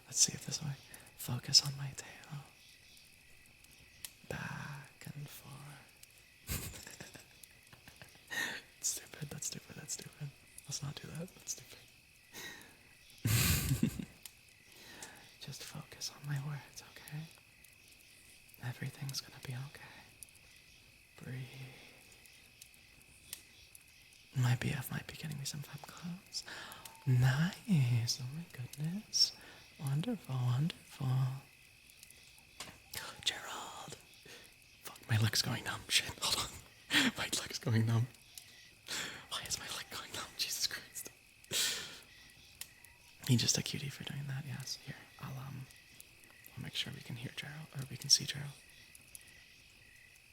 [SPEAKER 1] Let's see if this works. Focus on my tail. Back and forth. Stupid, that's stupid, that's stupid. Let's not do that, that's stupid. Just focus on my words, okay? Everything's gonna be okay. Breathe. My BF might be getting me some fun clothes. Nice, oh my goodness. Wonderful, wonderful. Gerald. Fuck, my leg's going numb. Shit, hold on. My leg's going numb. Why is my leg going numb? Jesus Christ. He's just a cutie for doing that, yes. Here, I'll make sure we can hear Gerald, or we can see Gerald.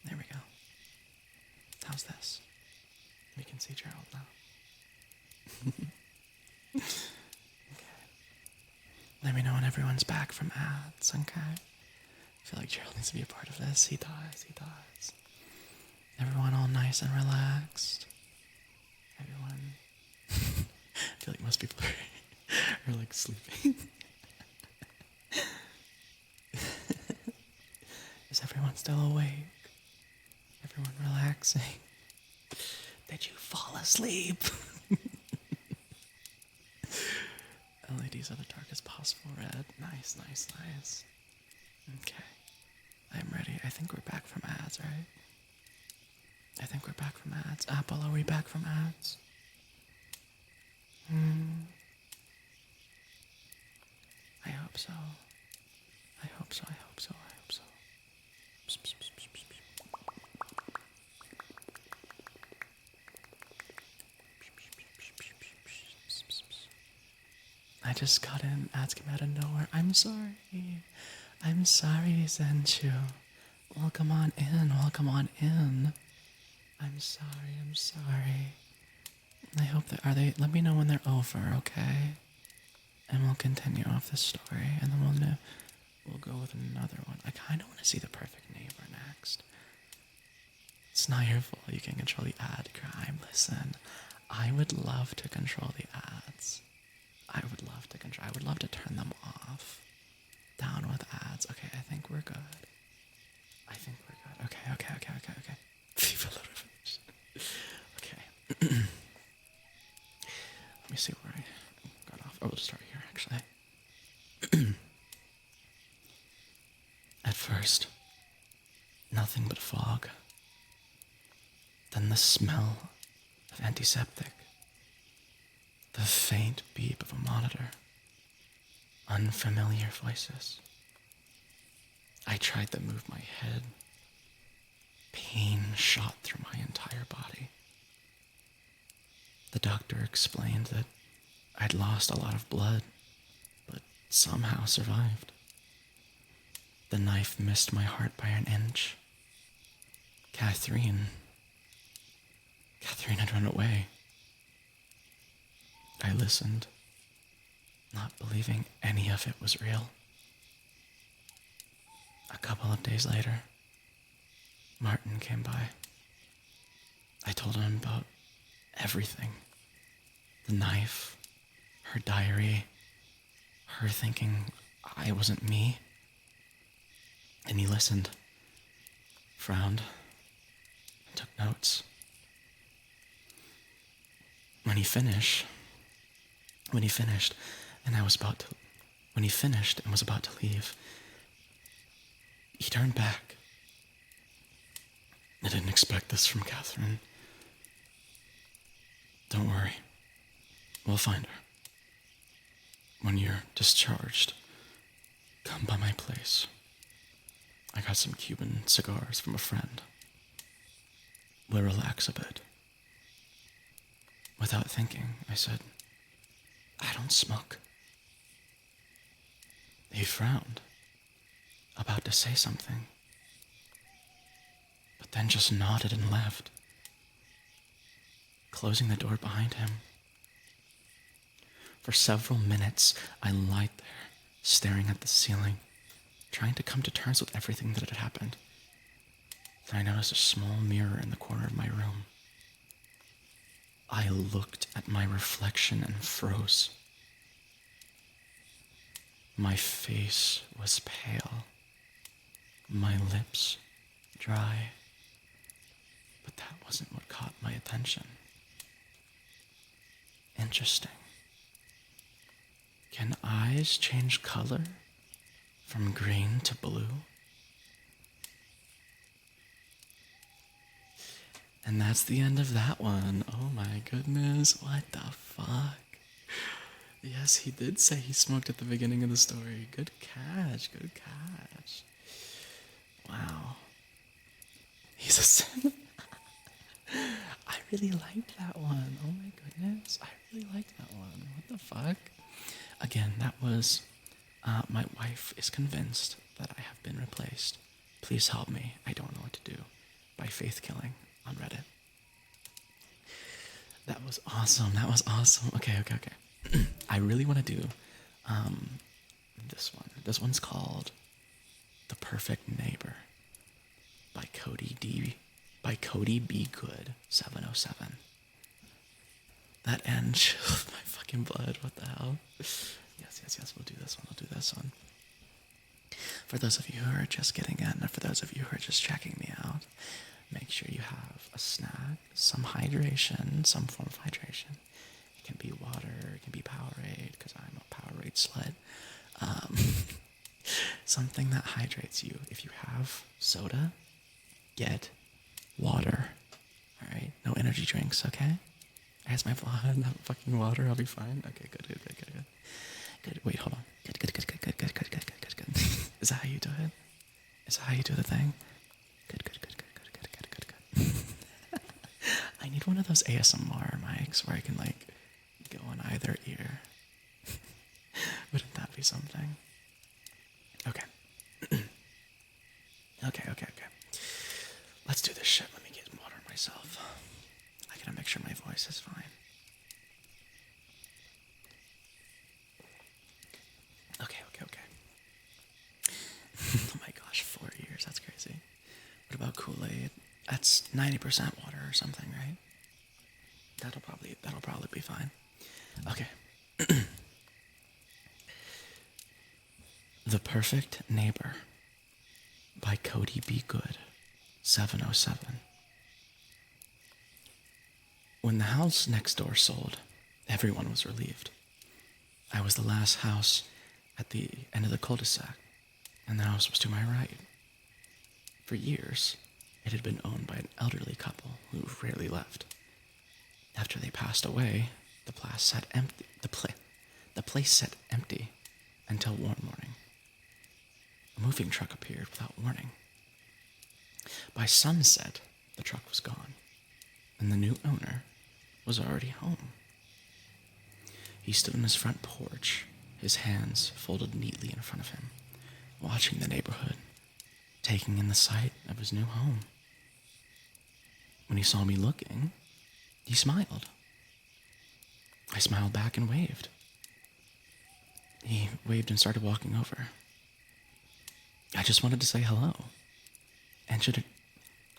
[SPEAKER 1] There we go. How's this? We can see Gerald now. Okay. Let me know when everyone's back from ads, okay? I feel like Gerald needs to be a part of this. He does, he does. Everyone all nice and relaxed. Everyone. I feel like most people are like sleeping. Is everyone still awake? Everyone relaxing? Did you fall asleep? LEDs are the darkest possible red. Nice, nice, nice. Okay. I'm ready. I think we're back from ads, right? I think we're back from ads. Apple, are we back from ads? I hope so. I hope so, I hope so, I hope so. Psst, psst, psst, psst, psst. I just got in. Ads came out of nowhere. I'm sorry. I'm sorry, Zenchu. Welcome on in. Welcome on in. I'm sorry. I'm sorry. I hope that let me know when they're over, okay? And we'll continue off this story, and then we'll go with another one. I kind of want to see the perfect neighbor next. It's not your fault. You can control the ad crime. Listen, I would love to control the ads. I would love to turn them off. Down with ads. Okay, I think we're good. Okay. Viva la revolution. Okay. Let me see where I got off. Oh, we'll start here, actually. At first, nothing but fog. Then the smell of antiseptic. The faint beep of a monitor. Unfamiliar voices. I tried to move my head. Pain shot through my entire body. The doctor explained that I'd lost a lot of blood, but somehow survived. The knife missed my heart by an inch. Catherine had run away. I listened, not believing any of it was real. A couple of days later, Martin came by. I told him about everything. The knife, her diary, her thinking I wasn't me. And he listened, frowned, and took notes. When he finished and was about to leave, he turned back. I didn't expect this from Catherine. Don't worry. We'll find her. When you're discharged, come by my place. I got some Cuban cigars from a friend. We'll relax a bit. Without thinking, I said, I don't smoke. He frowned, about to say something, but then just nodded and left, closing the door behind him. For several minutes, I lied there, staring at the ceiling, trying to come to terms with everything that had happened. Then I noticed a small mirror in the corner of my room. I looked at my reflection and froze. My face was pale, my lips dry, but that wasn't what caught my attention. Interesting. Can eyes change color from green to blue? And that's the end of that one. Oh my goodness, what the fuck? Yes, he did say he smoked at the beginning of the story. Good catch, good catch. Wow. He's a sin. I really liked that one. Oh my goodness. I really liked that one. What the fuck? Again, that was my wife is convinced that I have been replaced. Please help me. I don't know what to do. By Faith Killing on Reddit. That was awesome. That was awesome. Okay. I really want to do this one. This one's called The Perfect Neighbor by Cody B. Good 707. That end chilled my fucking blood. What the hell? Yes. We'll do this one. For those of you who are just getting in, or for those of you who are just checking me out, make sure you have a snack, some hydration, some form of hydration. It can be water, it can be Powerade, because I'm a Powerade slut. Something that hydrates you. If you have soda, get water. Alright? No energy drinks, okay? As my blood, not fucking water, I'll be fine. Okay, good. Good. Wait, hold on. Good. Is that how you do it? Is that how you do the thing? Good. I need one of those ASMR mics where I can like go on either ear. Wouldn't that be something? Okay. Okay. Let's do this shit. Let me get water myself. I gotta make sure my voice is fine. Okay. Oh my gosh, 4 years. That's crazy. What about Kool-Aid? That's 90% water or something, right? That'll probably be fine. Okay. The Perfect Neighbor by Cody B. Good 707. When the house next door sold, everyone was relieved. I was the last house at the end of the cul-de-sac, and the house was to my right. For years, it had been owned by an elderly couple who rarely left. After they passed away, the place sat empty. The place sat empty until one morning. A moving truck appeared without warning. By sunset, the truck was gone, and the new owner was already home. He stood on his front porch, his hands folded neatly in front of him, watching the neighborhood, taking in the sight of his new home. When he saw me looking, he smiled. I smiled back and waved. He waved and started walking over. I just wanted to say hello. I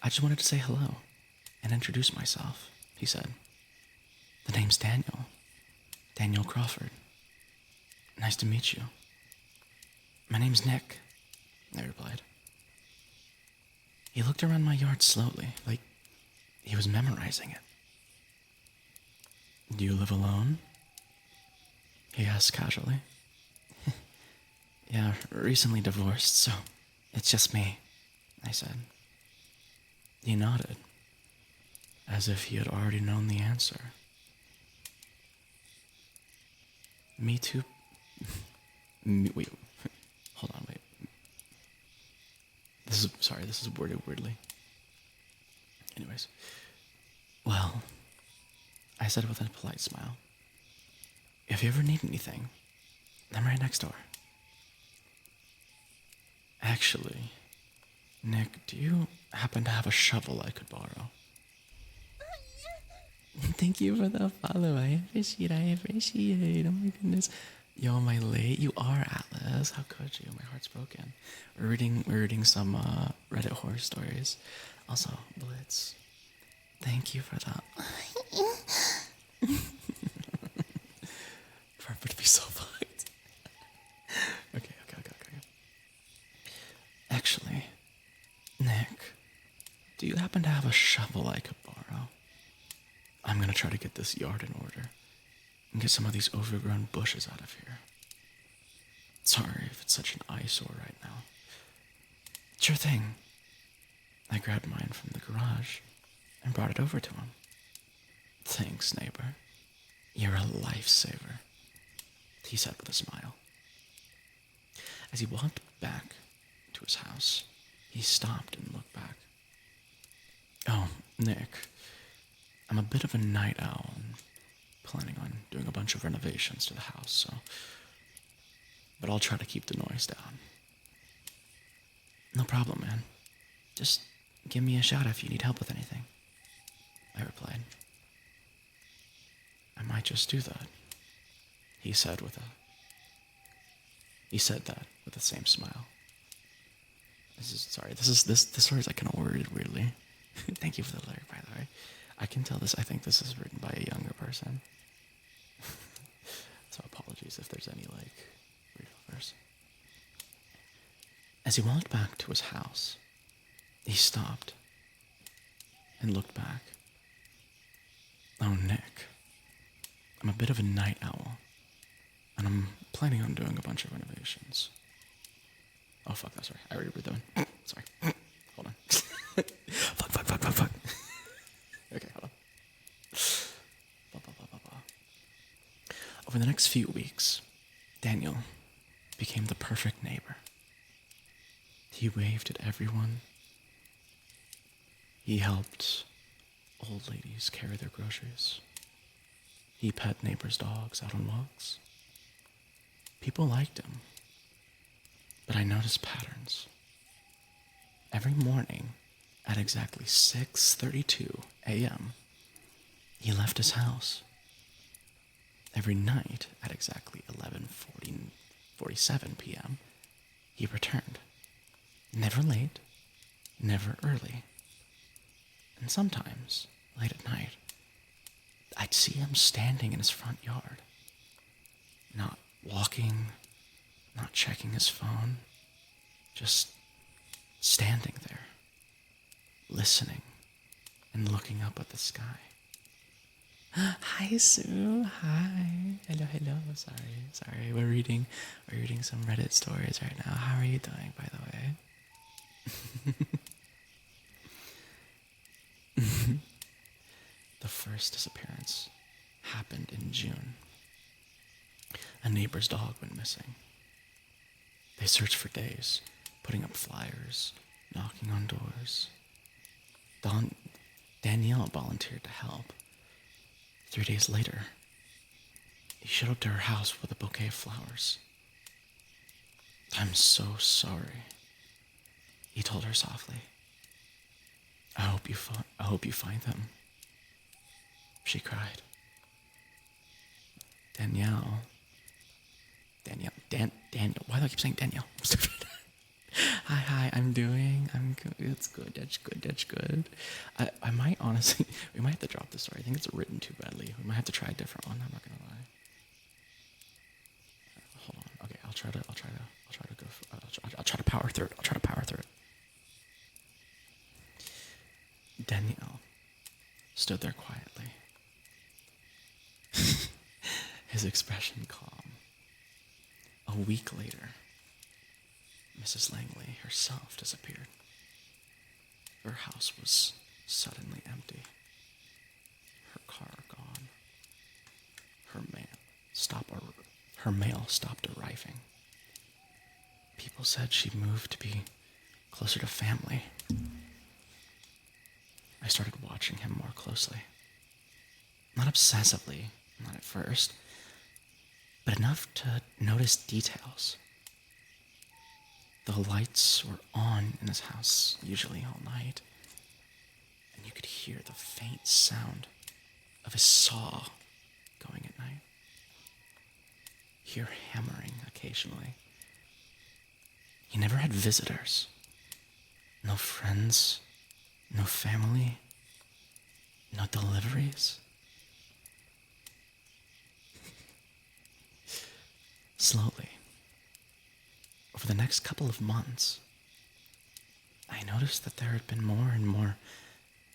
[SPEAKER 1] just wanted to say hello and introduce myself, he said. The name's Daniel. Daniel Crawford. Nice to meet you. My name's Nick, I replied. He looked around my yard slowly, like he was memorizing it. Do you live alone? He asked casually. Yeah, recently divorced, so it's just me, I said. He nodded, as if he had already known the answer. Me too. Wait, hold on, wait. This is worded weirdly. Anyways. Well, I said with a polite smile. If you ever need anything, I'm right next door. Actually, Nick, do you happen to have a shovel I could borrow? Thank you for the follow. I appreciate. Oh my goodness. Yo, am I late? You are, Atlas. How could you? My heart's broken. We're reading some Reddit horror stories. Also, Blitz. Thank you for that. Forever to be so fucked. Okay. Actually, Nick, do you happen to have a shovel I could borrow? I'm gonna try to get this yard in order and get some of these overgrown bushes out of here. Sorry if it's such an eyesore right now. Sure thing. I grabbed mine from the garage and brought it over to him. Thanks, neighbor. You're a lifesaver, he said with a smile. As he walked back to his house, he stopped and looked back. Oh, Nick, I'm a bit of a night owl and planning on doing a bunch of renovations to the house, but I'll try to keep the noise down. No problem, man. Just give me a shout if you need help with anything, I replied. I might just do that, he said that with the same smile. This story is like kind of worded weirdly. Thank you for the lyric, by the way. I can tell I think this is written by a younger person. So apologies if there's any weird verse. As he walked back to his house, he stopped and looked back. Oh, Nick, I'm a bit of a night owl, and I'm planning on doing a bunch of renovations. Oh, fuck, that's right. I already read that one. Sorry. Hold on. Fuck. Okay, hold on. Over the next few weeks, Daniel became the perfect neighbor. He waved at everyone. He helped old ladies carry their groceries. He pet neighbors' dogs out on walks. People liked him, but I noticed patterns. Every morning at exactly 6:32 a.m., he left his house. Every night at exactly 11:47 p.m., he returned. Never late, never early. And sometimes, late at night, I'd see him standing in his front yard. Not walking, not checking his phone, just standing there, listening and looking up at the sky. Hi, Sue. Hi. Hello. Sorry. We're reading some Reddit stories right now. How are you doing, by the way? The first disappearance happened in June. A neighbor's dog went missing. They searched for days, putting up flyers, knocking on doors. Danielle volunteered to help. 3 days later, he showed up to her house with a bouquet of flowers. I'm so sorry, he told her softly. I hope you find them. She cried. Danielle. Why do I keep saying Danielle? I'm stupid. Hi, I'm good. It's good. That's good. I might honestly, we might have to drop this story. I think it's written too badly. We might have to try a different one. I'm not gonna lie. Hold on. Okay, I'll try to power through it. Daniel stood there quietly, his expression calm. A week later, Mrs. Langley herself disappeared. Her house was suddenly empty. Her car gone. Her mail stopped arriving. People said she moved to be closer to family. I started watching him more closely. Not obsessively, not at first, but enough to notice details. The lights were on in his house, usually all night, and you could hear the faint sound of his saw going at night. Hear hammering occasionally. He never had visitors. No friends, no family, no deliveries. Slowly, over the next couple of months, I noticed that there had been more and more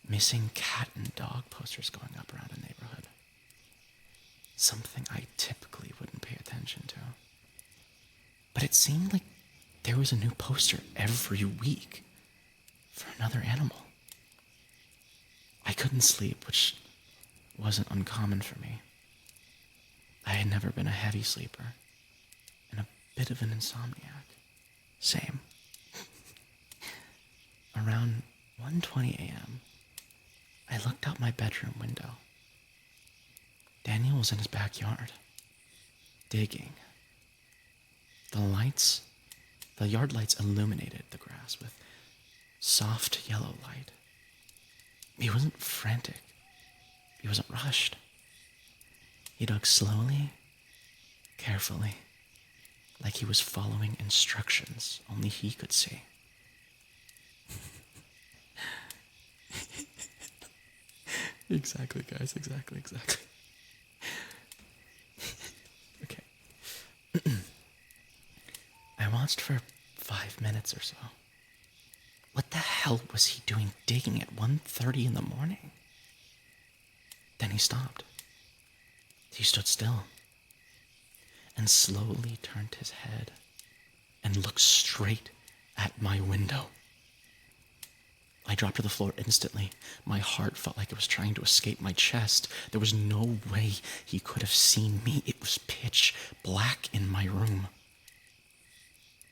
[SPEAKER 1] missing cat and dog posters going up around the neighborhood. Something I typically wouldn't pay attention to. But it seemed like there was a new poster every week for another animal. I couldn't sleep, which wasn't uncommon for me. I had never been a heavy sleeper and a bit of an insomniac. Same. Around 1:20 a.m., I looked out my bedroom window. Daniel was in his backyard, digging. The yard lights illuminated the grass with soft yellow light. He wasn't frantic. He wasn't rushed. He dug slowly, carefully, like he was following instructions only he could see. Exactly, guys, exactly. Okay. I watched for 5 minutes or so. What the hell was he doing digging at 1:30 in the morning? Then he stopped. He stood still and slowly turned his head and looked straight at my window. I dropped to the floor instantly. My heart felt like it was trying to escape my chest. There was no way he could have seen me. It was pitch black in my room.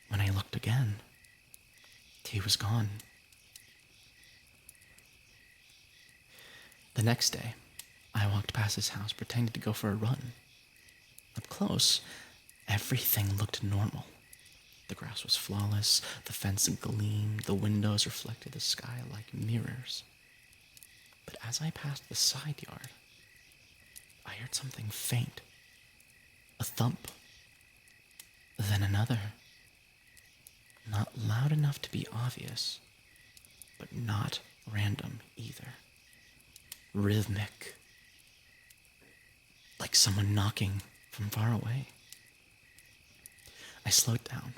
[SPEAKER 1] When I looked again, he was gone. The next day, I walked past his house pretending to go for a run. Up close, everything looked normal. The grass was flawless, the fence gleamed, the windows reflected the sky like mirrors. But as I passed the side yard, I heard something faint. A thump. Then another. Not loud enough to be obvious, but not random either. Rhythmic. Like someone knocking from far away. I slowed down.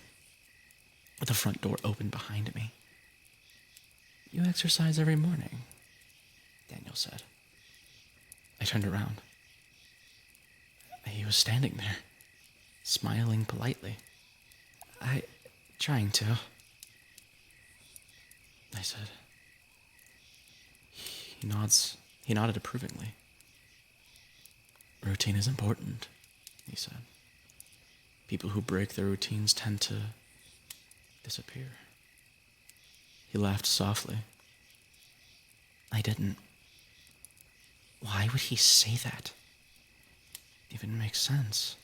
[SPEAKER 1] The front door opened behind me. "You exercise every morning," Daniel said. I turned around. He was standing there, smiling politely. Trying to," I said. He nodded approvingly. "Routine is important," he said. "People who break their routines tend to disappear." He laughed softly. I didn't. Why would he say that? It even makes sense.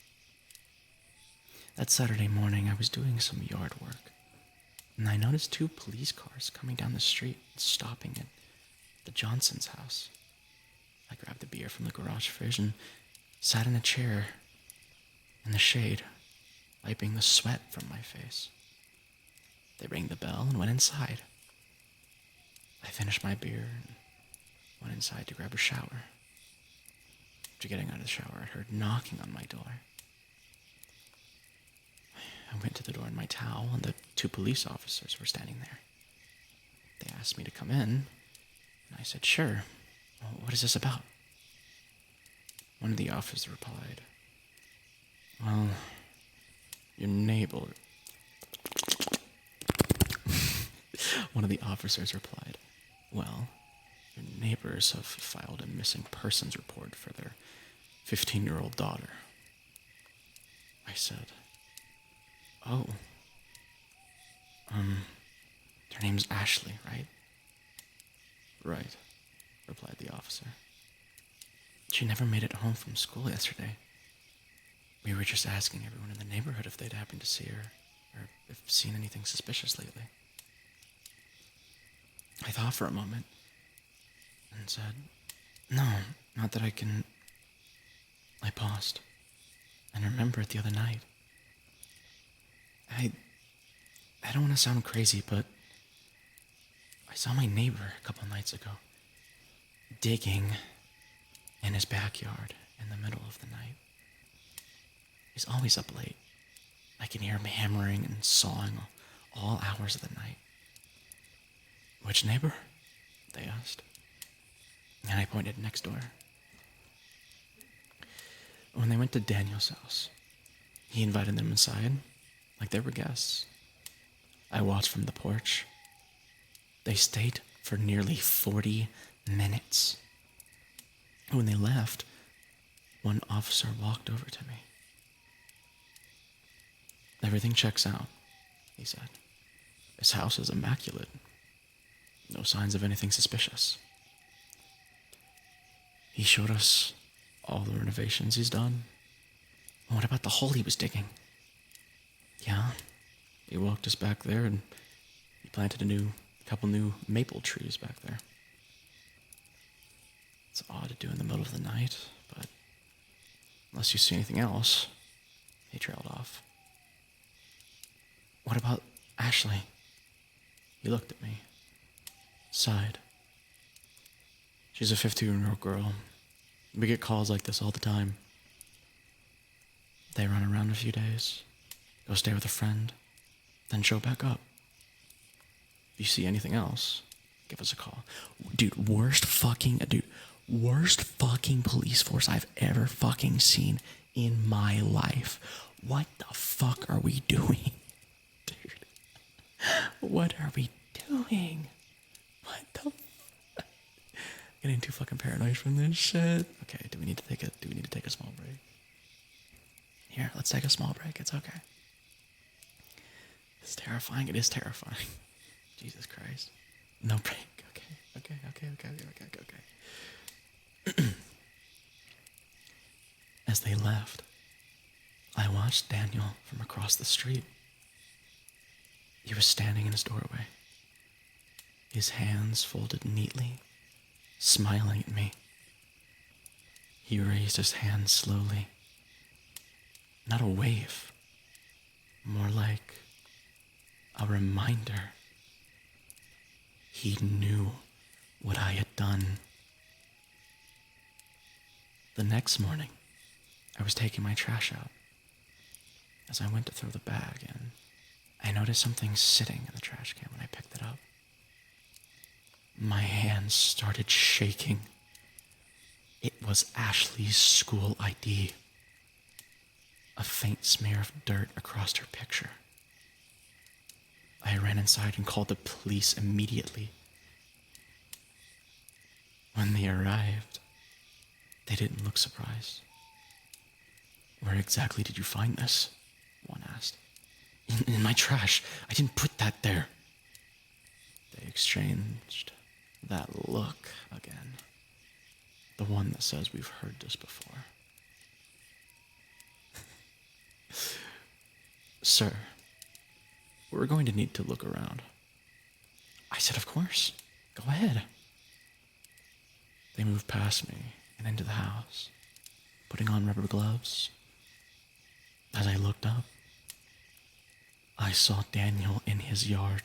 [SPEAKER 1] That Saturday morning, I was doing some yard work, and I noticed 2 police cars coming down the street, stopping at the Johnson's house. I grabbed a beer from the garage fridge and sat in a chair in the shade, wiping the sweat from my face. They rang the bell and went inside. I finished my beer and went inside to grab a shower. After getting out of the shower, I heard knocking on my door. I went to the door in my towel, and the 2 police officers were standing there. They asked me to come in, and I said, "Sure. Well, what is this about?" One of the officers replied, "Well, your neighbor..." One of the officers replied, "Well, your neighbors have filed a missing persons report for their 15-year-old daughter." I said, "Oh, her name's Ashley, right?" "Right," replied the officer. "She never made it home from school yesterday. We were just asking everyone in the neighborhood if they'd happened to see her, or if seen anything suspicious lately." I thought for a moment, and said, "No, not that I can..." I paused, and remembered the other night. I don't want to sound crazy, but I saw my neighbor a couple nights ago, digging in his backyard in the middle of the night. He's always up late, I can hear him hammering and sawing all hours of the night. Which neighbor? They asked. And I pointed next door. When they went to Daniel's house, he invited them inside like they were guests. I watched from the porch. They stayed for nearly 40 minutes. When they left, one officer walked over to me. Everything checks out, he said. This house is immaculate. No signs of anything suspicious. He showed us all the renovations he's done. What about the hole he was digging? Yeah, he walked us back there and he planted a couple new maple trees back there. It's odd to do in the middle of the night, but unless you see anything else, he trailed off. What about Ashley? He looked at me, sighed. She's a 15-year-old girl. We get calls like this all the time. They run around a few days, go stay with a friend, then show back up. If you see anything else, give us a call. Dude, worst fucking police force I've ever fucking seen in my life. What the fuck are we doing? Dude, what are we doing? What the fuck? Getting too fucking paranoid from this shit. Okay, do we need to take a small break? Here, let's take a small break. It's okay. It's terrifying. It is terrifying. Jesus Christ. No break. Okay. As they left, I watched Daniel from across the street. He was standing in his doorway, his hands folded neatly, smiling at me. He raised his hands slowly. Not a wave, more like a reminder. He knew what I had done. The next morning, I was taking my trash out. As I went to throw the bag in, I noticed something sitting in the trash can when I picked it up. My hands started shaking. It was Ashley's school ID. A faint smear of dirt across her picture. I ran inside and called the police immediately. When they arrived, they didn't look surprised. Where exactly did you find this? One asked. In my trash. I didn't put that there. They exchanged that look again. The one that says we've heard this before. Sir, we're going to need to look around. I said, of course. Go ahead. They moved past me and into the house, putting on rubber gloves. As I looked up, I saw Daniel in his yard.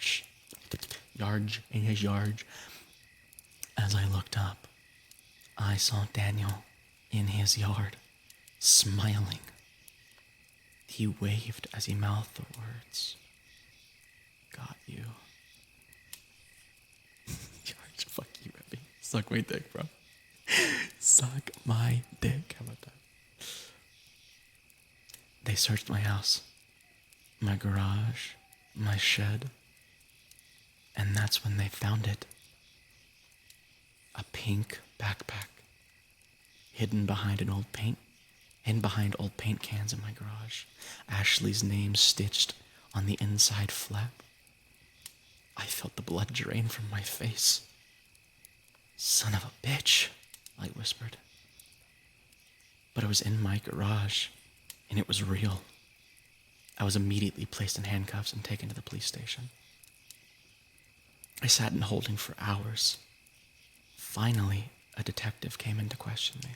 [SPEAKER 1] As I looked up, I saw Daniel in his yard, smiling. He waved as he mouthed the words, "Got you." George, fuck you, Rebby. Suck my dick, bro. Suck my dick. How about that? They searched my house, my garage, my shed, and that's when they found it. A pink backpack, hidden behind old paint cans in my garage. Ashley's name stitched on the inside flap. I felt the blood drain from my face. Son of a bitch, I whispered. But it was in my garage, and it was real. I was immediately placed in handcuffs and taken to the police station. I sat in holding for hours. Finally, a detective came in to question me.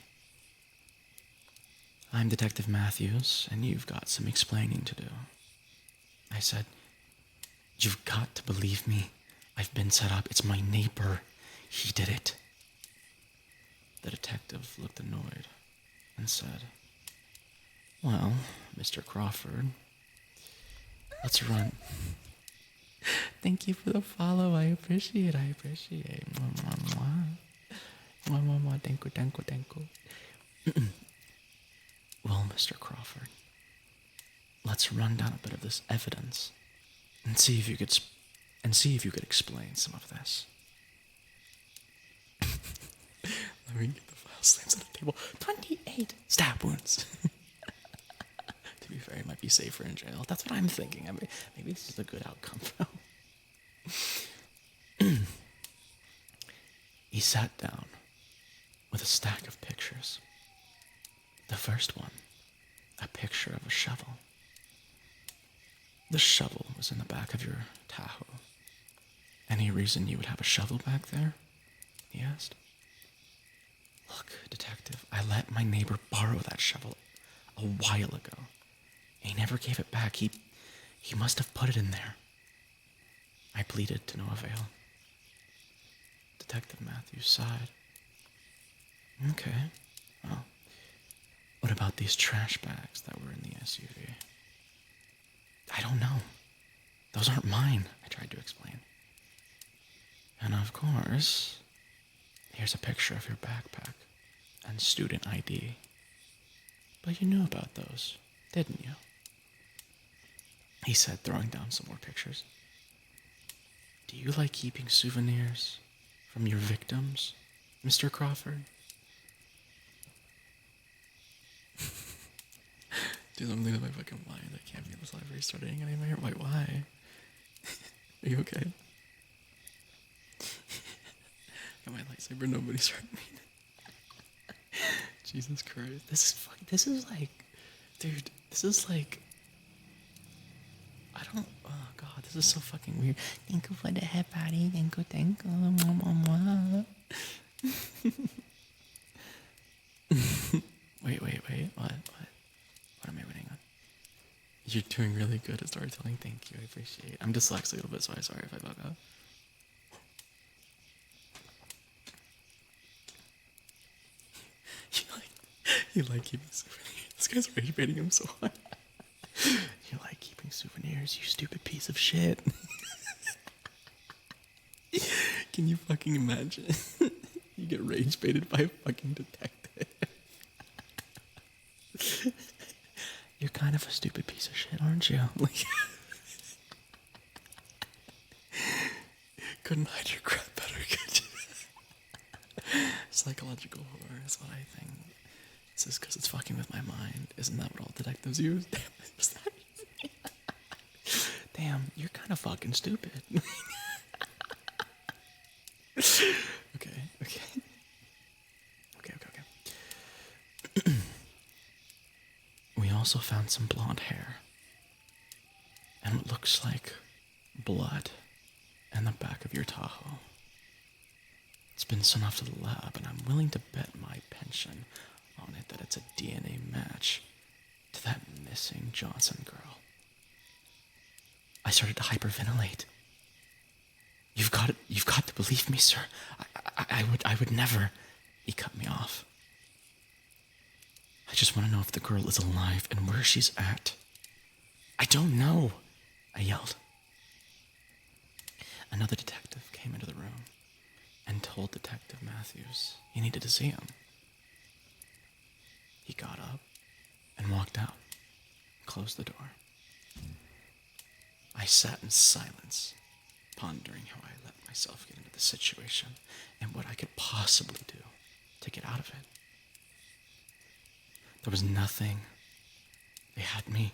[SPEAKER 1] I'm Detective Matthews, and you've got some explaining to do. I said, you've got to believe me. I've been set up. It's my neighbor. He did it. The detective looked annoyed and said, well, Mr. Crawford, Let's run. Thank you for the follow. I appreciate. Mwah, mwah, mwah. Mwah, mwah, mwah. Thank you, thank you, thank you. Well, Mr. Crawford, let's run down a bit of this evidence and see if you could explain some of this. Let me get the file slams on the table. 28 stab wounds. To be fair, he might be safer in jail. That's what I'm thinking. I mean, maybe this is a good outcome, though. He sat down with a stack of pictures. The first one, a picture of a shovel. The shovel was in the back of your Tahoe. Any reason you would have a shovel back there? He asked. Look, detective, I let my neighbor borrow that shovel a while ago. He never gave it back. He must have put it in there. I pleaded to no avail. Detective Matthews sighed. Okay, well, what about these trash bags that were in the SUV? I don't know. Those aren't mine, I tried to explain. And of course, here's a picture of your backpack and student ID. But you knew about those, didn't you? He said, throwing down some more pictures. Do you like keeping souvenirs from your victims, Mr. Crawford? Dude, I'm thinking of my fucking mind. I can't be in this library starting anymore. Wait, why? Are you okay? Got my lightsaber, nobody's hurt me. Jesus Christ. This is like, dude, this is like, oh god, this is so fucking weird. Thank you for the head party, thank you. Wait, what am I waiting on? You're doing really good at storytelling, thank you, I appreciate it. I'm dyslexic a little bit, so I'm sorry if I bug up. You like keeping souvenirs. This guy's rage baiting him so hard. You like keeping souvenirs, you stupid piece of shit. Can you fucking imagine? You get rage baited by a fucking detective. You're kind of a stupid piece of shit, aren't you? Like, couldn't hide your crap better, could you? Psychological horror is what I think. It's just because it's fucking with my mind. Isn't that what all detectives use? Damn, you're kind of fucking stupid. Okay. We also found some blonde hair. And what looks like blood in the back of your Tahoe. It's been sent off to the lab, and I'm willing to bet my pension on it that it's a DNA match to that missing Johnson girl. I started to hyperventilate. You've got to believe me, sir. I would never. He cut me off. I just want to know if the girl is alive and where she's at. I don't know, I yelled. Another detective came into the room and told Detective Matthews he needed to see him. He got up and walked out, closed the door. I sat in silence, pondering how I let myself get into the situation and what I could possibly do to get out of it. There was nothing. They had me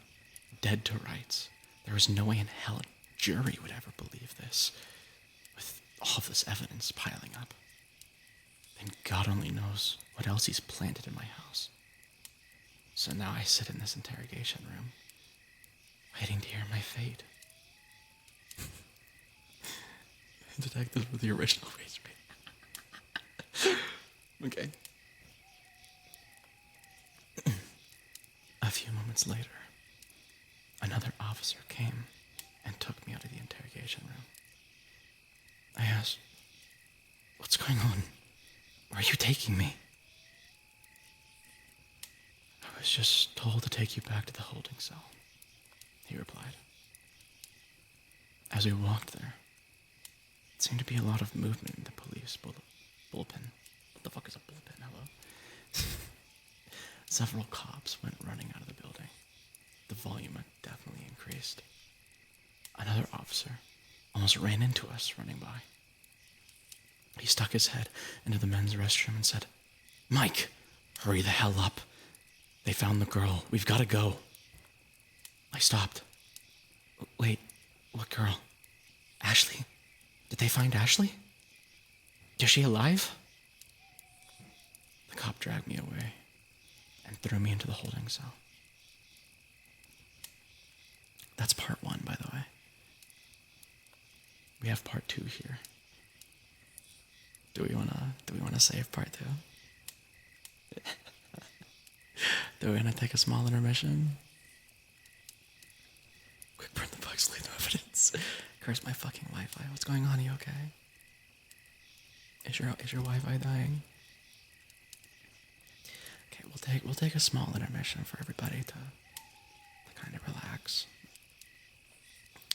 [SPEAKER 1] dead to rights. There was no way in hell a jury would ever believe this, with all of this evidence piling up. And God only knows what else he's planted in my house. So now I sit in this interrogation room, waiting to hear my fate. Detectives with the original rage bait. Okay. A few moments later, another officer came and took me out of the interrogation room. I asked, "What's going on? Where are you taking me?" "I was just told to take you back to the holding cell," he replied. As we walked there, it seemed to be a lot of movement in the police bullpen. What the fuck is a bullpen? Hello? Several cops went running out of the building. The volume had definitely increased. Another officer almost ran into us running by. He stuck his head into the men's restroom and said, "Mike, hurry the hell up. They found the girl. We've got to go." I stopped. Wait, what girl? Ashley? Did they find Ashley? Is she alive? The cop dragged me away and threw me into the holding cell. That's part 1, by the way. We have part 2 here. Do we wanna save part 2? Do we wanna take a small intermission? Quick, burn the bugs, leave no evidence. Curse my fucking Wi-Fi. What's going on? Are you okay? Is your Wi-Fi dying? Okay, we'll take a small intermission for everybody to kind of relax.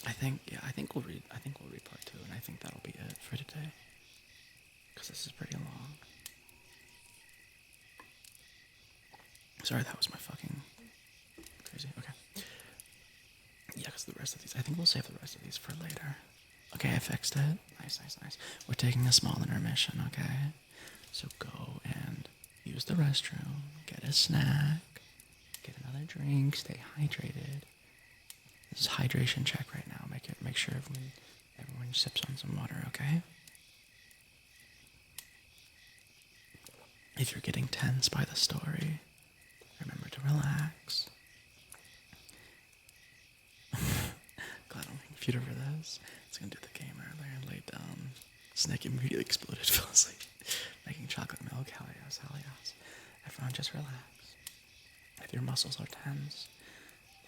[SPEAKER 1] I think we'll read part 2, and I think that'll be it for today. Because this is pretty long. Sorry, that was my fucking crazy. Okay. Yeah, because the rest of these, I think we'll save the rest of these for later. Okay, I fixed it. Nice. We're taking a small intermission, okay? So go and use the restroom, get a snack, get another drink, stay hydrated. This is hydration check right now. Make sure everyone sips on some water, okay? If you're getting tense by the story, remember to relax. Glad I'm making computer for this. It's gonna do the game earlier. Laid down. Snake immediately exploded. Fell asleep. Making chocolate milk. Hell yes. Everyone just relax. If your muscles are tense,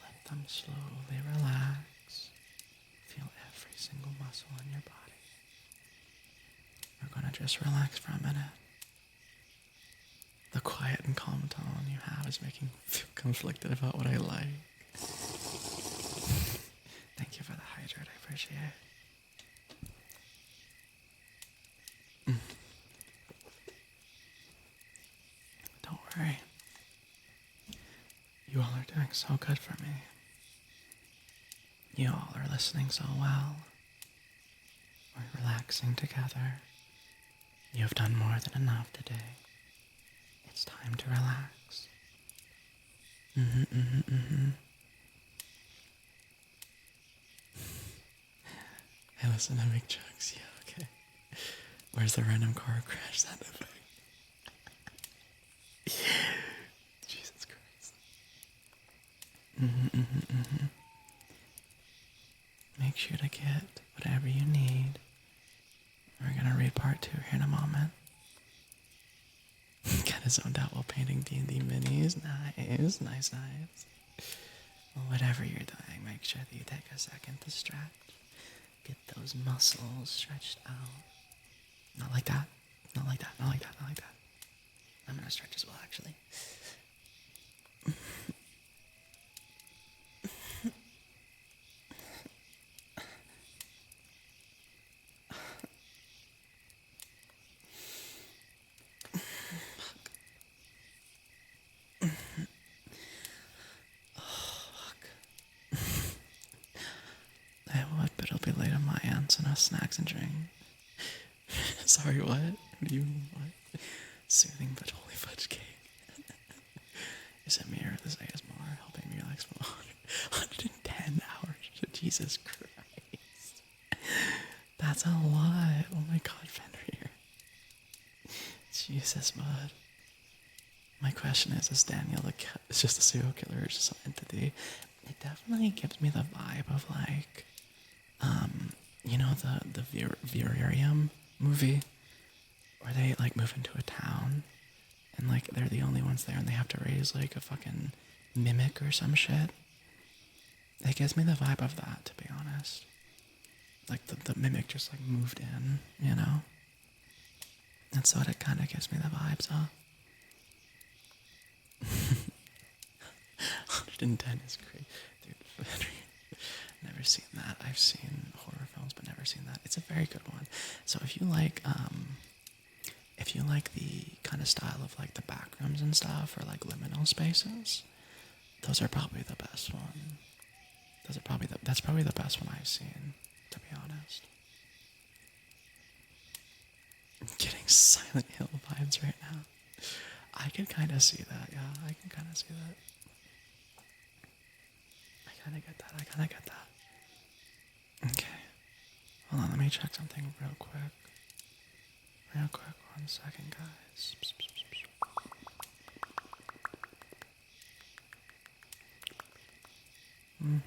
[SPEAKER 1] let them slowly relax. Feel every single muscle in your body. We're gonna just relax for a minute. The quiet and calm tone you have is making me feel conflicted about what I like. Thank you for the hydrate, I appreciate it. Don't worry. You all are doing so good for me. You all are listening so well. We're relaxing together. You have done more than enough today. It's time to relax. Hey, listen, I make jokes. Yeah, okay. Where's the random car crash sound effect? Jesus Christ. Make sure to get whatever you need. We're gonna read part 2 here in a moment. Kinda zoned out while painting D&D minis. Nice. Well, whatever you're doing, make sure that you take a second to stretch. Get those muscles stretched out. Not like that. I'm gonna stretch as well, actually. But it'll be late on my end, so no snacks and drink. Sorry, what? What do you mean, what? Soothing but holy fudge cake. Is it mirror this ASMR helping me relax for 110 hours? Jesus Christ. That's a lot. Oh my god, Fenrir. Jesus, bud. My question is Daniel is just a serial killer or just some entity? It definitely gives me the vibe of like, you know, the Vivarium movie where they like move into a town and like they're the only ones there and they have to raise like a fucking mimic or some shit. It gives me the vibe of that, to be honest. Like the mimic just like moved in, you know? That's what it kind of gives me the vibes of. 110 is great. Dude, Never seen that. I've seen horror films, but never seen that. It's a very good one. So if you like the kind of style of like the backrooms and stuff, or like liminal spaces, those are probably the best one. That's probably the best one I've seen, to be honest. I'm getting Silent Hill vibes right now. I can kind of see that. Yeah, I can kind of see that. I kind of get that. I kind of get that. Okay. Hold on, let me check something real quick. Real quick, 1 second, guys. You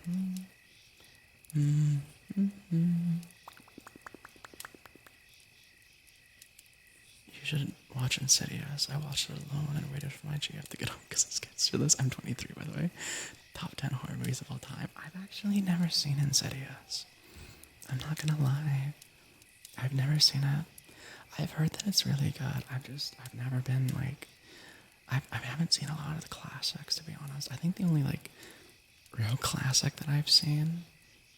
[SPEAKER 1] should watch Insidious. I watched it alone and waited for my GF to get home because it's gets through this. I'm 23, by the way. Top 10 horror movies of all time. I've actually never seen Insidious. I'm not gonna lie. I've never seen it. I've heard that it's really good. I've never been like, I haven't seen a lot of the classics, to be honest. I think the only like real classic that I've seen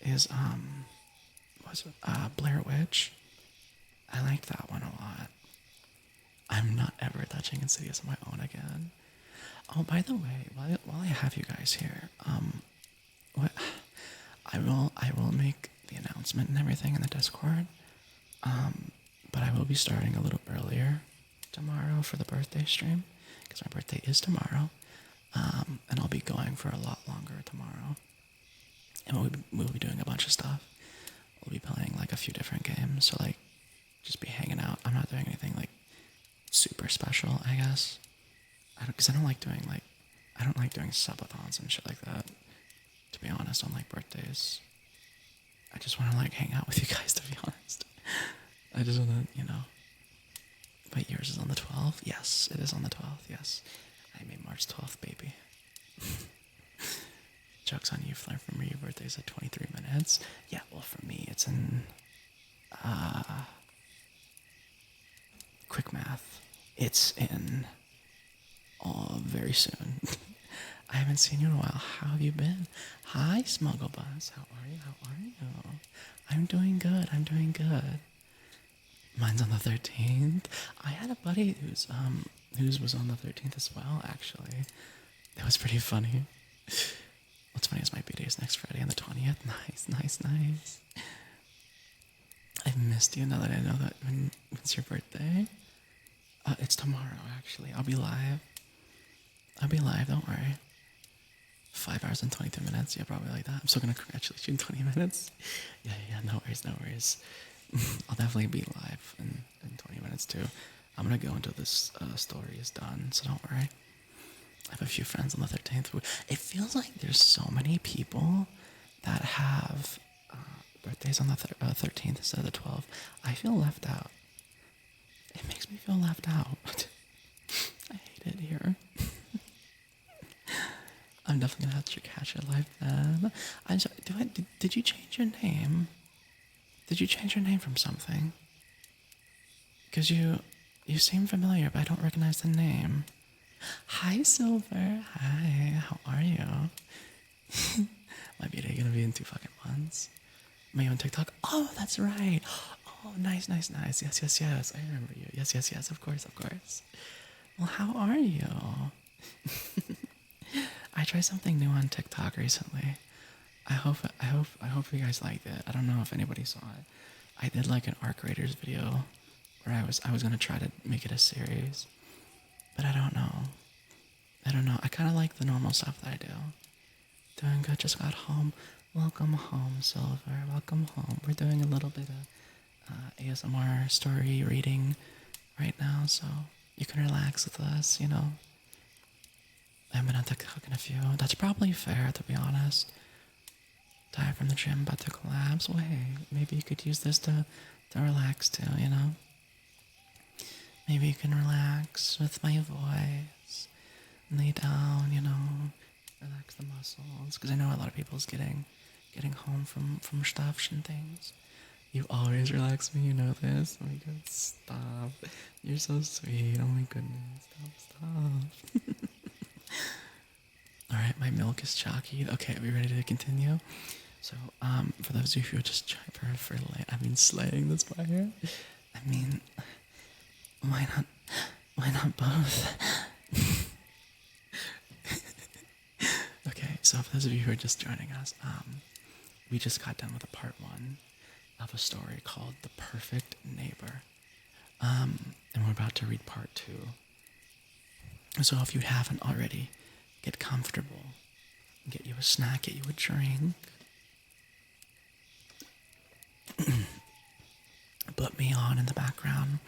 [SPEAKER 1] is Blair Witch. I liked that one a lot. I'm not ever touching Insidious on my own again. Oh, by the way, while I have you guys here, what I will make the announcement and everything in the Discord. But I will be starting a little earlier tomorrow for the birthday stream, because my birthday is tomorrow. And I'll be going for a lot longer tomorrow. And we'll be doing a bunch of stuff. We'll be playing like a few different games, so like just be hanging out. I'm not doing anything like super special, I guess. Because I don't like doing subathons and shit like that. To be honest, on like birthdays, I just want to like hang out with you guys. To be honest, I just want to, But yours is on the 12th. Yes, it is on the 12th. Yes, I'm a March 12th baby. Joke's on you, Flare. For me, your birthday's at 23 minutes. Yeah, well, for me, it's in quick math. It's in very soon. I haven't seen you in a while. How have you been? Hi, Smugglebuzz. How are you? How are you? I'm doing good. I'm doing good. Mine's on the 13th. I had a buddy whose was on the 13th as well, actually. It was pretty funny. What's funny is my birthday is next Friday on the 20th. Nice. I've missed you now that I know that when's your birthday. It's tomorrow, actually. I'll be live, don't worry. 5 hours and 22 minutes, yeah, probably like that. I'm still gonna congratulate you in 20 minutes. Yeah, no worries. I'll definitely be live in 20 minutes too. I'm gonna go until this story is done, so don't worry. I have a few friends on the 13th. It feels like there's so many people that have birthdays on the 13th instead of the 12th. I feel left out. It makes me feel left out. I hate it here. I'm definitely gonna have to catch it live then. Did you change your name? Did you change your name from something? Because you seem familiar, but I don't recognize the name. Hi, Silver. Hi, how are you? My birthday gonna be in 2 fucking months. Am I on TikTok? Oh, that's right. Oh, nice. Yes. I remember you. Yes. Of course. Well, how are you? I tried something new on TikTok recently. I hope you guys liked it. I don't know if anybody saw it. I did like an Arc Raiders video where I was gonna try to make it a series, but I don't know. I kind of like the normal stuff that I do. Doing good. Just got home. Welcome home, Silver. Welcome home. We're doing a little bit of ASMR story reading right now, so you can relax with us. I haven't been on TikTok in a few. That's probably fair, to be honest. Tired from the gym, about to collapse. Wait, maybe you could use this to relax too, Maybe you can relax with my voice. Lay down, relax the muscles. Because I know a lot of people's getting home from stuff and things. You always relax me, you know this. Oh my god, stop. You're so sweet. Oh my goodness. Stop. Alright, my milk is chalky. Okay, are we ready to continue? So, for those of you who are just trying I've been slaying this fire. I mean, why not? Why not both? Okay, so for those of you who are just joining us, we just got done with a part 1 of a story called "The Perfect Neighbor," and we're about to read part 2. So if you haven't already, get comfortable, get you a snack, get you a drink. Put me on in the background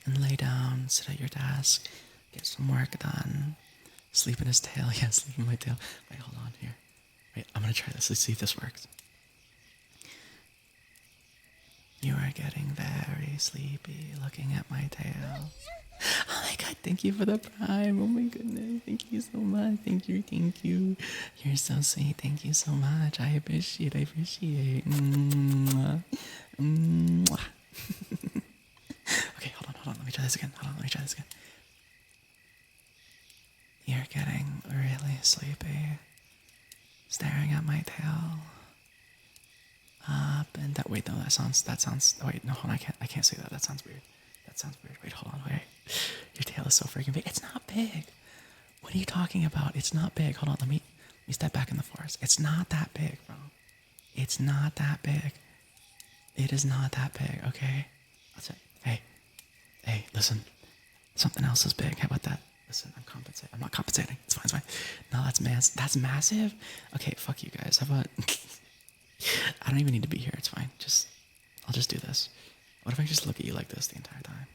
[SPEAKER 1] and lay down, sit at your desk, get some work done. Sleep in his tail. Yeah, sleep in my tail. Wait, hold on here. Wait, I'm gonna try this. Let's see if this works. You are getting very sleepy looking at my tail. Oh my god, thank you for the prime. Oh my goodness. Thank you so much. Thank you, thank you. You're so sweet. Thank you so much. I appreciate. Mwah. Mwah. Okay, hold on. Let me try this again. You're getting really sleepy. Staring at my tail. Up and that. Wait, no, that sounds. Wait, no, hold on. I can't say that. That sounds weird. Wait, hold on. Wait. Your tail is so freaking big. It's not big. What are you talking about? It's not big. Hold on. Let me step back in the forest. It's not that big, bro. It's not that big. It is not that big. Okay. That's it. Hey, listen. Something else is big. How about that? Listen, I'm not compensating. It's fine. No, that's massive. Okay, fuck you guys. How about? I don't even need to be here. It's fine. I'll just do this. What if I just look at you like this the entire time?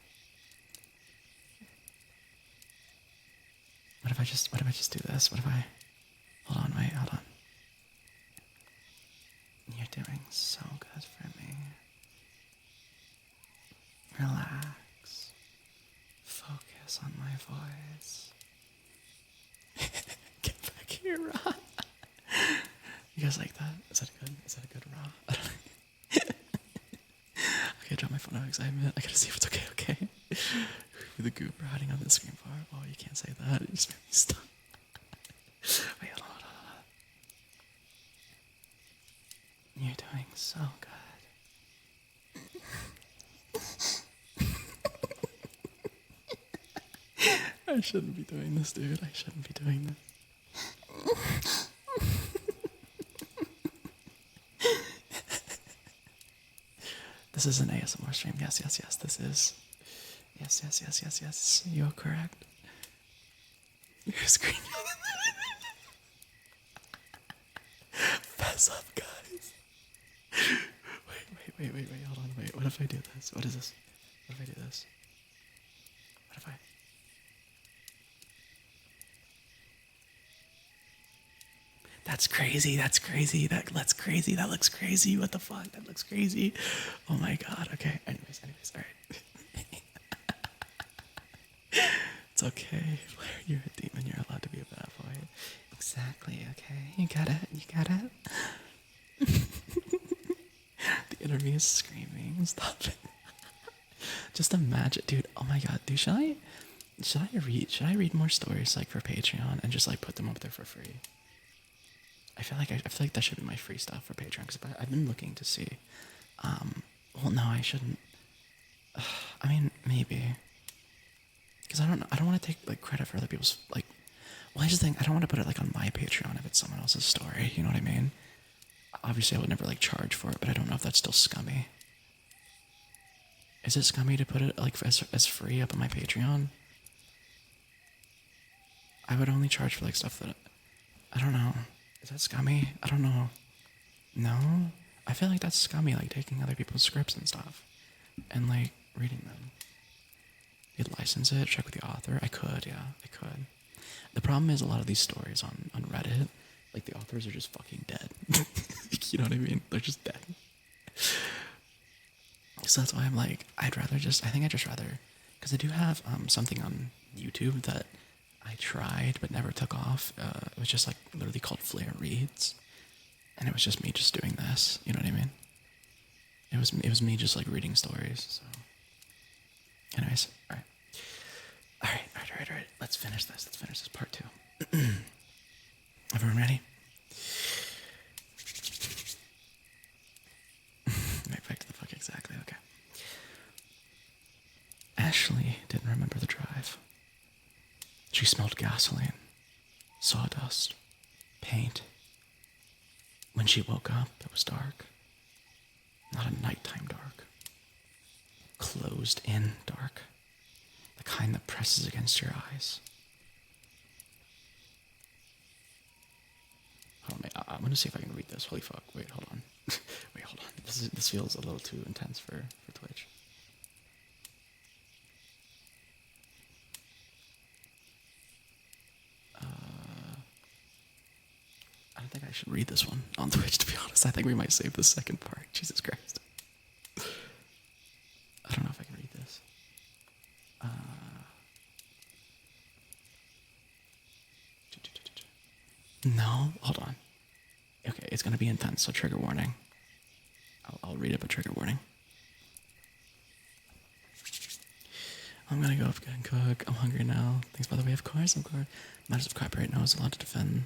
[SPEAKER 1] What if I just do this? Hold on. You're doing so good for me. Relax. Focus on my voice. Get back here, Ra. You guys like that? Is that a good Ra? Okay, drop my phone out of excitement. I gotta see if it's okay. The goop hiding on the screen bar. Oh, you can't say that. It just made me stop. Wait, hold on. You're doing so good. I shouldn't be doing this, dude. I shouldn't be doing this. This is an ASMR stream. Yes, this is. Yes. You're correct. You're screaming. Fess up, guys. Wait. Hold on. Wait. What if I do this? What is this? What if I do this? What if I? That's crazy. That's crazy. That looks crazy. What the fuck? That looks crazy. Oh my god. Okay. Anyways. All right. It's okay. You're a demon. You're allowed to be a bad boy. Exactly. Okay. You got it. The enemy is screaming. Stop it. Just imagine, dude. Oh my god, dude. Should I read more stories like for Patreon and just like put them up there for free? I feel like that should be my free stuff for Patreon because I've been looking to see. Well, no, I shouldn't. I mean, maybe. Because I don't want to take like credit for other people's like. Well, I just think I don't want to put it like on my Patreon if it's someone else's story. You know what I mean? Obviously, I would never like charge for it, but I don't know if that's still scummy. Is it scummy to put it like as free up on my Patreon? I would only charge for like stuff that I don't know. Is that scummy? I don't know. No? I feel like that's scummy, like taking other people's scripts and stuff and like reading them. You'd license it, check with the author. I could. The problem is a lot of these stories on Reddit, like the authors are just fucking dead. You know what I mean? They're just dead. So that's why I'm like, I think I'd just rather, because I do have something on YouTube that I tried but never took off. It was just like literally called Flair Reads, and it was just me just doing this. You know what I mean? It was me just like reading stories. So, anyways, all right. Let's finish this. Part 2. Everyone ready? Ashley didn't remember the drive. She smelled gasoline, sawdust, paint. When she woke up, it was dark. Not a nighttime dark. Closed in dark. The kind that presses against your eyes. Hold on, I'm gonna see if I can read this. Holy fuck, wait, hold on. Wait, hold on. This feels a little too intense for Twitch. I don't think I should read this one on Twitch, to be honest. I think we might save the second part. Jesus Christ. I don't know if I can read this. No, hold on. Okay, it's gonna be intense, so trigger warning. I'll read it, but trigger warning. I'm gonna go up and cook. I'm hungry now. Thanks, by the way, of course. Matters of copyright knows allowed to defend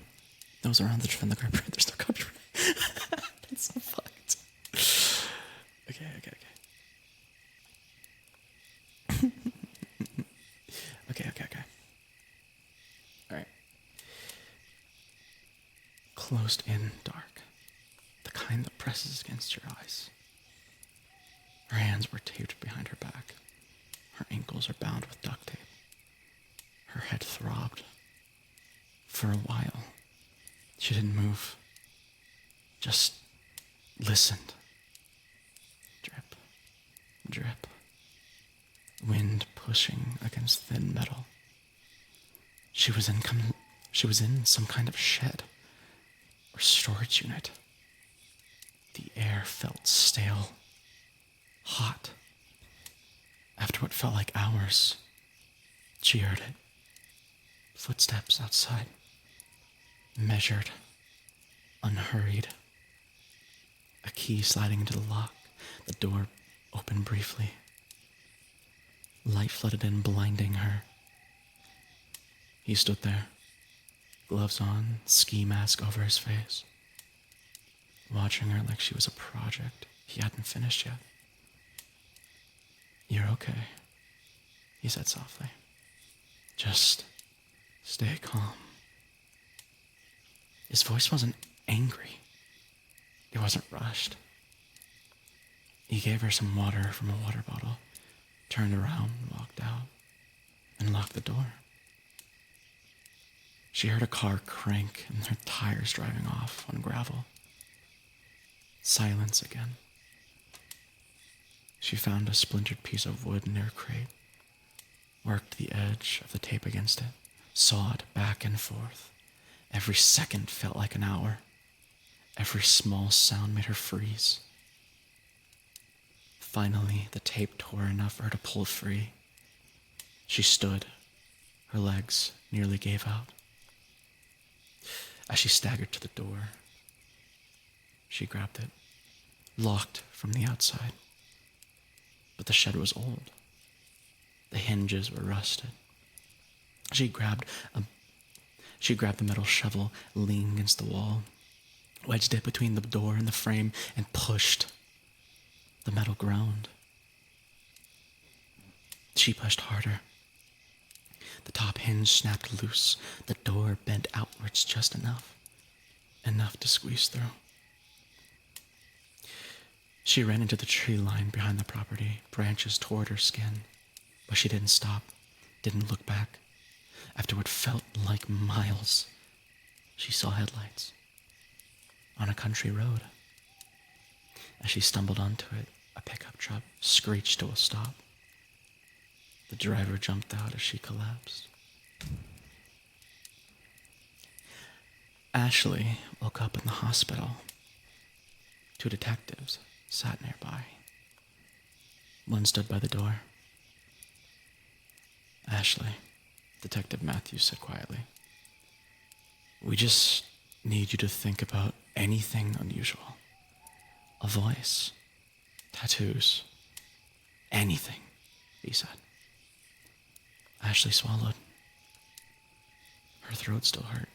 [SPEAKER 1] those around to defend the copyright. There's no copyright. That's so fucked. Okay. Okay. Alright. Closed in dark. The kind that presses against your eyes. Her hands were taped behind her back. Her ankles are bound with duct tape. Her head throbbed. For a while, she didn't move. Just listened. Drip, drip. Wind pushing against thin metal. She was in some kind of shed or storage unit. The air felt stale, hot. After what felt like hours, she heard it. Footsteps outside. Measured, unhurried. A key sliding into the lock. The door opened briefly. Light flooded in, blinding her. He stood there, gloves on, ski mask over his face, watching her like she was a project he hadn't finished yet. "You're okay," he said softly. "Just stay calm." His voice wasn't angry. It wasn't rushed. He gave her some water from a water bottle, turned around, walked out, and locked the door. She heard a car crank and her tires driving off on gravel. Silence again. She found a splintered piece of wood near a crate, worked the edge of the tape against it, sawed back and forth. Every second felt like an hour. Every small sound made her freeze. Finally, the tape tore enough for her to pull free. She stood. Her legs nearly gave out. As she staggered to the door, she grabbed it, locked from the outside. But the shed was old. The hinges were rusted. She grabbed the metal shovel, leaned against the wall, wedged it between the door and the frame, and pushed. The metal groaned. She pushed harder. The top hinge snapped loose. The door bent outwards just enough to squeeze through. She ran into the tree line behind the property, branches toward her skin, but she didn't stop, didn't look back. After what felt like miles, she saw headlights on a country road. As she stumbled onto it, a pickup truck screeched to a stop. The driver jumped out as she collapsed. Ashley woke up in the hospital. 2 detectives sat nearby. One stood by the door. "Ashley," Detective Matthews said quietly, "we just need you to think about anything unusual. A voice, tattoos, anything," he said. Ashley swallowed. Her throat still hurt.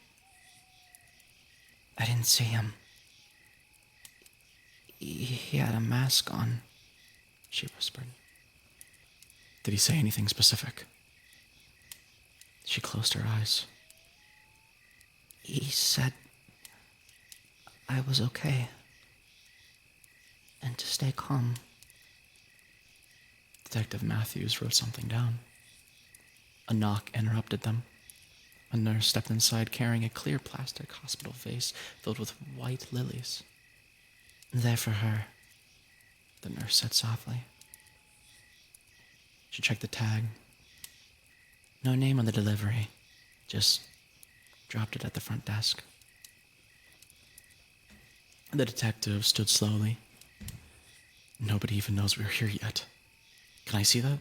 [SPEAKER 1] "I didn't see him. He had a mask on," she whispered. Did he say anything specific? She closed her eyes.
[SPEAKER 2] He said I was okay. And to stay calm.
[SPEAKER 1] Detective Matthews wrote something down. A knock interrupted them. A nurse stepped inside carrying a clear plastic hospital vase filled with white lilies.
[SPEAKER 2] They're for her,
[SPEAKER 1] the nurse said softly. She checked the tag.
[SPEAKER 2] No name on the delivery.
[SPEAKER 1] Just dropped it at the front desk. The detective stood slowly. Nobody even knows we're here yet. Can I see that?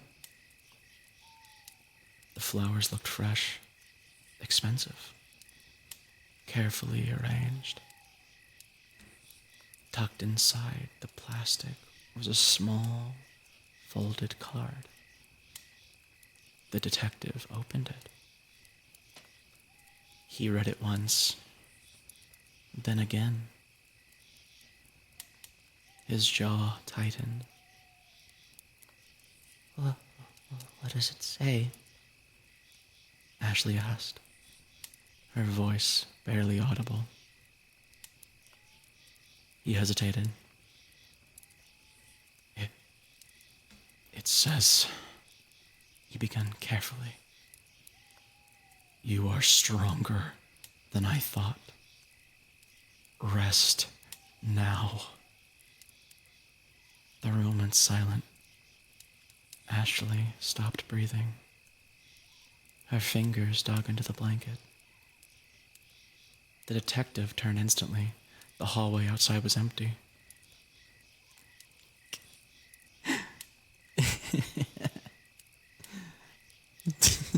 [SPEAKER 1] The flowers looked fresh, expensive, carefully arranged. Tucked inside the plastic was a small, folded card. The detective opened it. He read it once, then again. His jaw tightened.
[SPEAKER 2] What does it say?
[SPEAKER 1] Ashley asked, her voice barely audible. He hesitated. It says, he began carefully, you are stronger than I thought. Rest now. The room went silent. Ashley stopped breathing. Her fingers dug into the blanket. The detective turned instantly. The hallway outside was empty.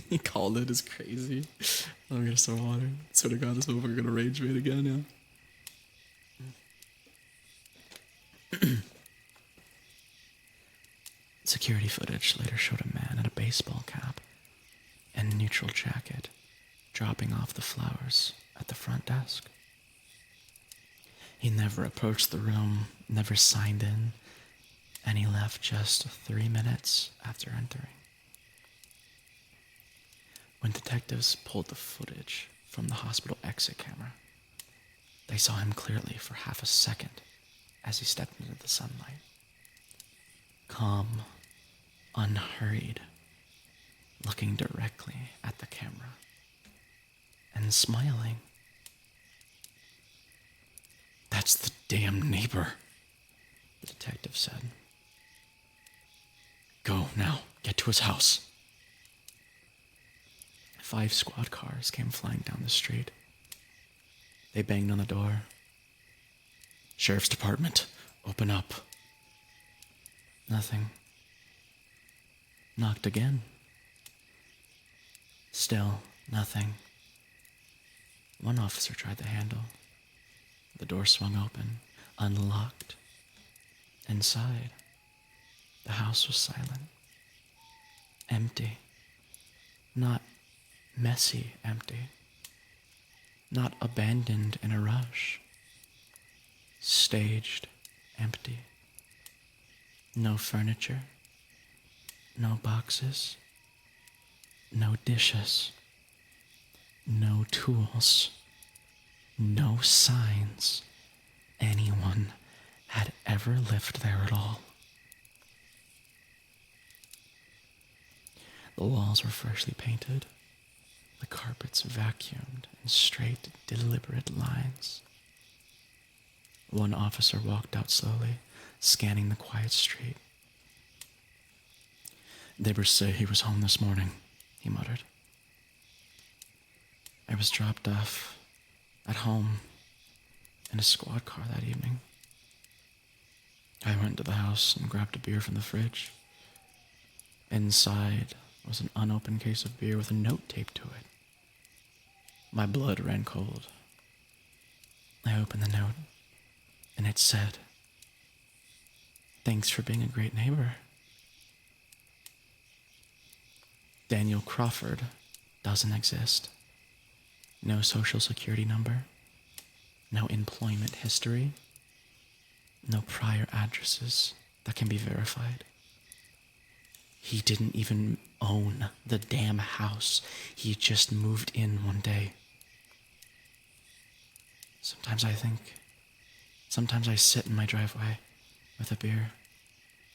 [SPEAKER 1] He called it as crazy. I'm gonna start water. Swear to God, this motherfucker gonna rage bait again, yeah. Security footage later showed a man in a baseball cap and neutral jacket dropping off the flowers at the front desk. He never approached the room, never signed in, and he left just 3 minutes after entering. When detectives pulled the footage from the hospital exit camera, they saw him clearly for half a second as he stepped into the sunlight. Calm, unhurried, looking directly at the camera and smiling. That's the damn neighbor, the detective said. Go now, get to his house. 5 squad cars came flying down the street. They banged on the door. Sheriff's Department, open up. Nothing. Knocked again. Still nothing. One officer tried the handle. The door swung open, unlocked. Inside, the house was silent. Empty. Not messy empty. Not abandoned in a rush. Staged empty. No furniture. No boxes. No dishes. No tools. No signs anyone had ever lived there at all. The walls were freshly painted, the carpets vacuumed in straight, deliberate lines. One officer walked out slowly, scanning the quiet street. Neighbors say he was home this morning, he muttered. I was dropped off at home in a squad car that evening. I went to the house and grabbed a beer from the fridge. Inside was an unopened case of beer with a note taped to it. My blood ran cold. I opened the note, and it said, "Thanks for being a great neighbor." Daniel Crawford doesn't exist. No social security number. No employment history. No prior addresses that can be verified. He didn't even own the damn house. He just moved in one day. Sometimes I think, sometimes I sit in my driveway with a beer,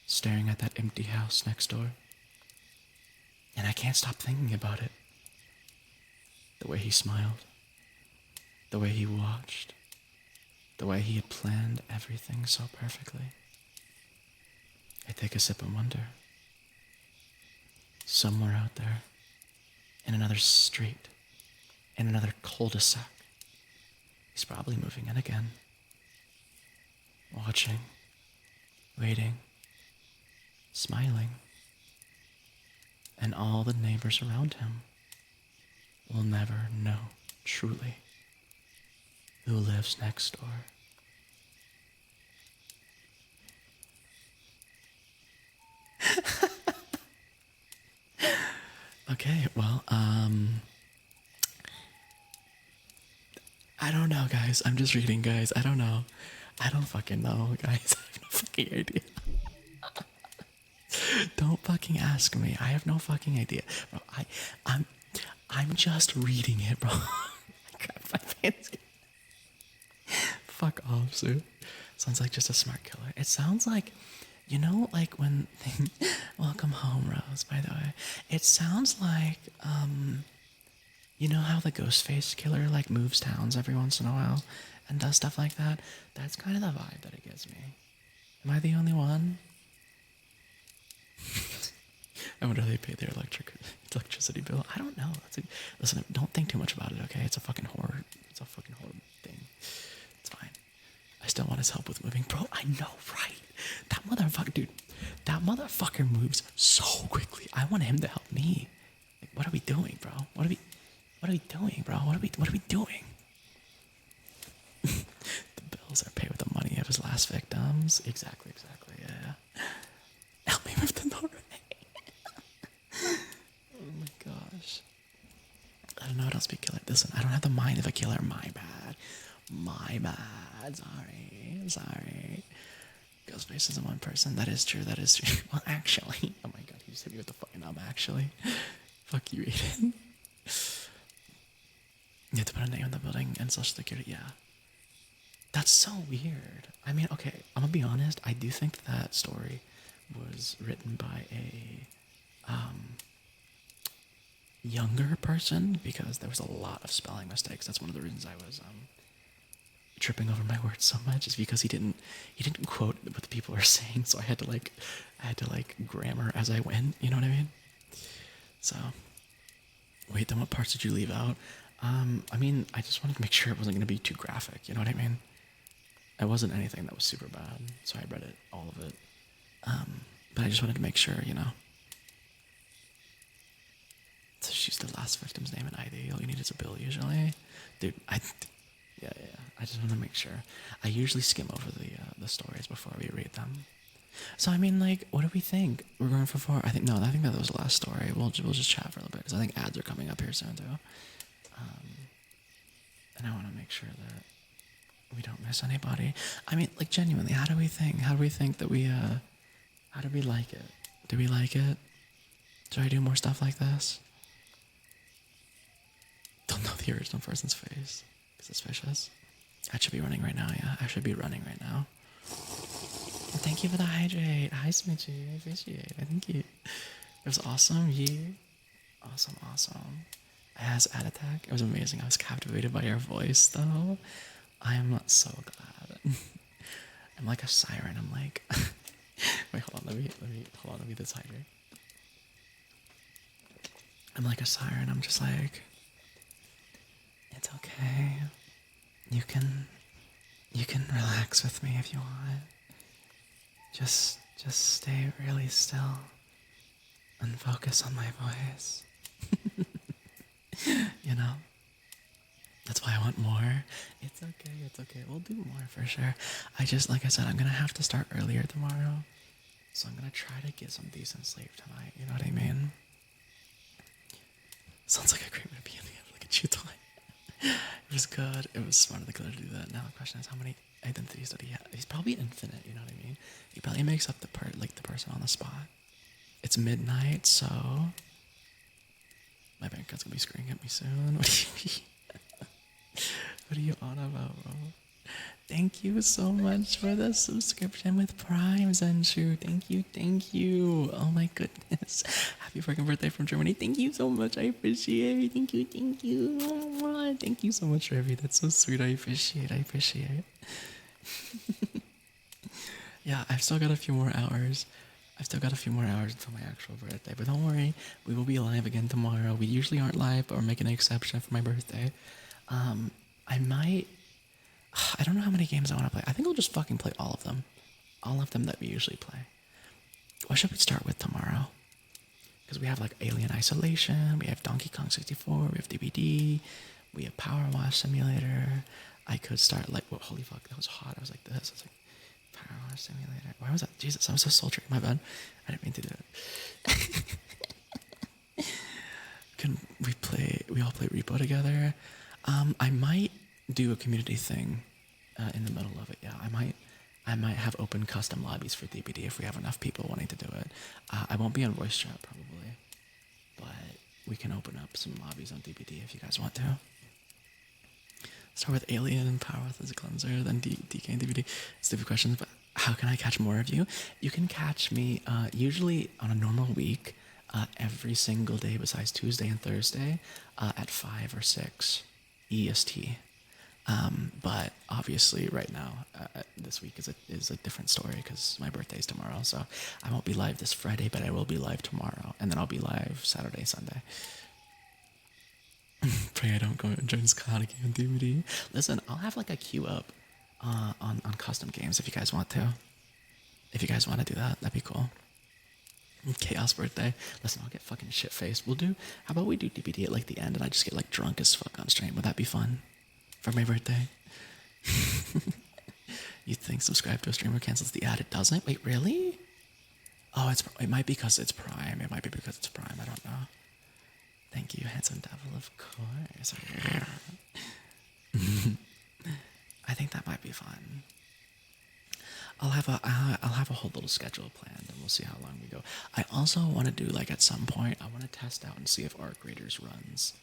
[SPEAKER 1] staring at that empty house next door. And I can't stop thinking about it. The way he smiled, the way he watched, the way he had planned everything so perfectly. I take a sip and wonder. Somewhere out there, in another street, in another cul-de-sac, he's probably moving in again. Watching, waiting, smiling. And all the neighbors around him will never know truly who lives next door. Okay, well, I don't know, guys. I'm just reading, guys. I don't know. I don't fucking know, guys. I have no fucking idea. Don't fucking ask me. I have no fucking idea, bro. I'm just reading it, bro. I grabbed my pants. Fuck off, Sue. Sounds like just a smart killer. It sounds like, you know, like when welcome home, Rose, by the way. It sounds like, you know how the Ghostface killer like moves towns every once in a while and does stuff like that? That's kind of the vibe that it gives me. Am I the only one? I wonder if they pay their electricity bill. I don't know. Listen, don't think too much about it, okay? It's a fucking horror. It's a fucking horror thing. It's fine. I still want his help with moving. Bro, I know, right? That motherfucker, dude. That motherfucker moves so quickly. I want him to help me. Like, what are we doing, bro? What are we doing, bro? What are we doing? The bills are paid with the money of his last victims. Exactly, yeah. Help me move the Norway. Oh my gosh. I don't know what else be killer. Listen, I don't have the mind of a killer. My bad. Sorry. Ghostface isn't one person. That is true. Well, actually. Oh my god, he just hit me with the fucking actually. Fuck you, Aiden. You have to put a name in the building and social security. Yeah. That's so weird. I mean, okay, I'm gonna be honest. I do think that story was written by a younger person because there was a lot of spelling mistakes. That's one of the reasons I was tripping over my words so much, is because he didn't quote what the people are saying, so I had to grammar as I went. You know what I mean? So, wait, then what parts did you leave out? I mean, I just wanted to make sure it wasn't gonna be too graphic. You know what I mean? It wasn't anything that was super bad, so I read it, all of it. But I just wanted to make sure, you know. So she's the last victim's name and ID. All you need is a bill usually. Dude, yeah. I just want to make sure. I usually skim over the stories before we read them. So I mean, like, what do we think? We're going for 4. I think that was the last story. We'll just chat for a little bit because I think ads are coming up here soon too. And I want to make sure that we don't miss anybody. I mean, like, genuinely, how do we think? How do we think that we how do we like it? Do we like it? Should I do more stuff like this? Don't know the original person's face. Suspicious. I should be running right now, yeah. I should be running right now. Thank you for the hydrate. Hi, Smitchy. I appreciate it. Thank you. It was awesome. You. Awesome. I has ad attack. It was amazing. I was captivated by your voice, though. I am so glad. I'm like a siren. I'm like, wait, hold on. Let me hydrate. I'm like a siren. I'm just like, it's okay. You can relax with me if you want. Just stay really still and focus on my voice. You know? That's why I want more. It's okay. We'll do more for sure. Like I said, I'm gonna have to start earlier tomorrow. So I'm gonna try to get some decent sleep tonight, you know what I mean? Sounds like a great way to be in the end, like a chew toy. It was good. It was smart of the killer to do that. Now the question is, how many identities did he have? He's probably infinite. You know what I mean? He probably makes up the person on the spot. It's midnight, so my bank account's gonna be screaming at me soon. What do you mean? What are you on about, bro? Thank you so much for the subscription with Prime, Zenshu. Thank you, thank you. Oh my goodness. Happy freaking birthday from Germany. Thank you so much. I appreciate it. Thank you, thank you. Thank you so much, Revi. That's so sweet. I appreciate it. I appreciate it. Yeah, I've still got a few more hours. I've still got a few more hours until my actual birthday, but don't worry, we will be live again tomorrow. We usually aren't live, but we're making an exception for my birthday. I might. I don't know how many games I want to play. I think I'll just fucking play all of them. All of them that we usually play. What should we start with tomorrow? Because we have like Alien Isolation, we have Donkey Kong 64, we have DBD, we have Power Wash Simulator. I could start like, whoa, holy fuck, that was hot. I was like this. I was like, Power Wash Simulator. Why was that? Jesus, I'm so sultry. My bad. I didn't mean to do it. We all play Repo together? I might do a community thing in the middle of it. Yeah, I might have open custom lobbies for DBD if we have enough people wanting to do it. I won't be on voice chat probably, but we can open up some lobbies on DBD if you guys want to. Start with Alien and Power as a cleanser, then DK and DBD. Stupid questions, but how can I catch more of you? You can catch me usually on a normal week, every single day besides Tuesday and Thursday at 5 or 6 EST. But obviously right now, this week is a different story because my birthday's tomorrow. So I won't be live this Friday, but I will be live tomorrow. And then I'll be live Saturday, Sunday. Pray I don't go and join Scotty on DVD. Listen, I'll have like a queue up on custom games if you guys want to. If you guys want to do that, that'd be cool. Chaos birthday. Listen, I'll get fucking shit faced. How about we do DBD at like the end and I just get like drunk as fuck on stream? Would that be fun? For my birthday? You think subscribe to a streamer cancels the ad? It doesn't? Wait, really? Oh, it might be because it's Prime. It might be because it's Prime. I don't know. Thank you, handsome devil, of course. I think that might be fun. I'll have a whole little schedule planned, and we'll see how long we go. I also want to do like at some point. I want to test out and see if Arc Raiders runs.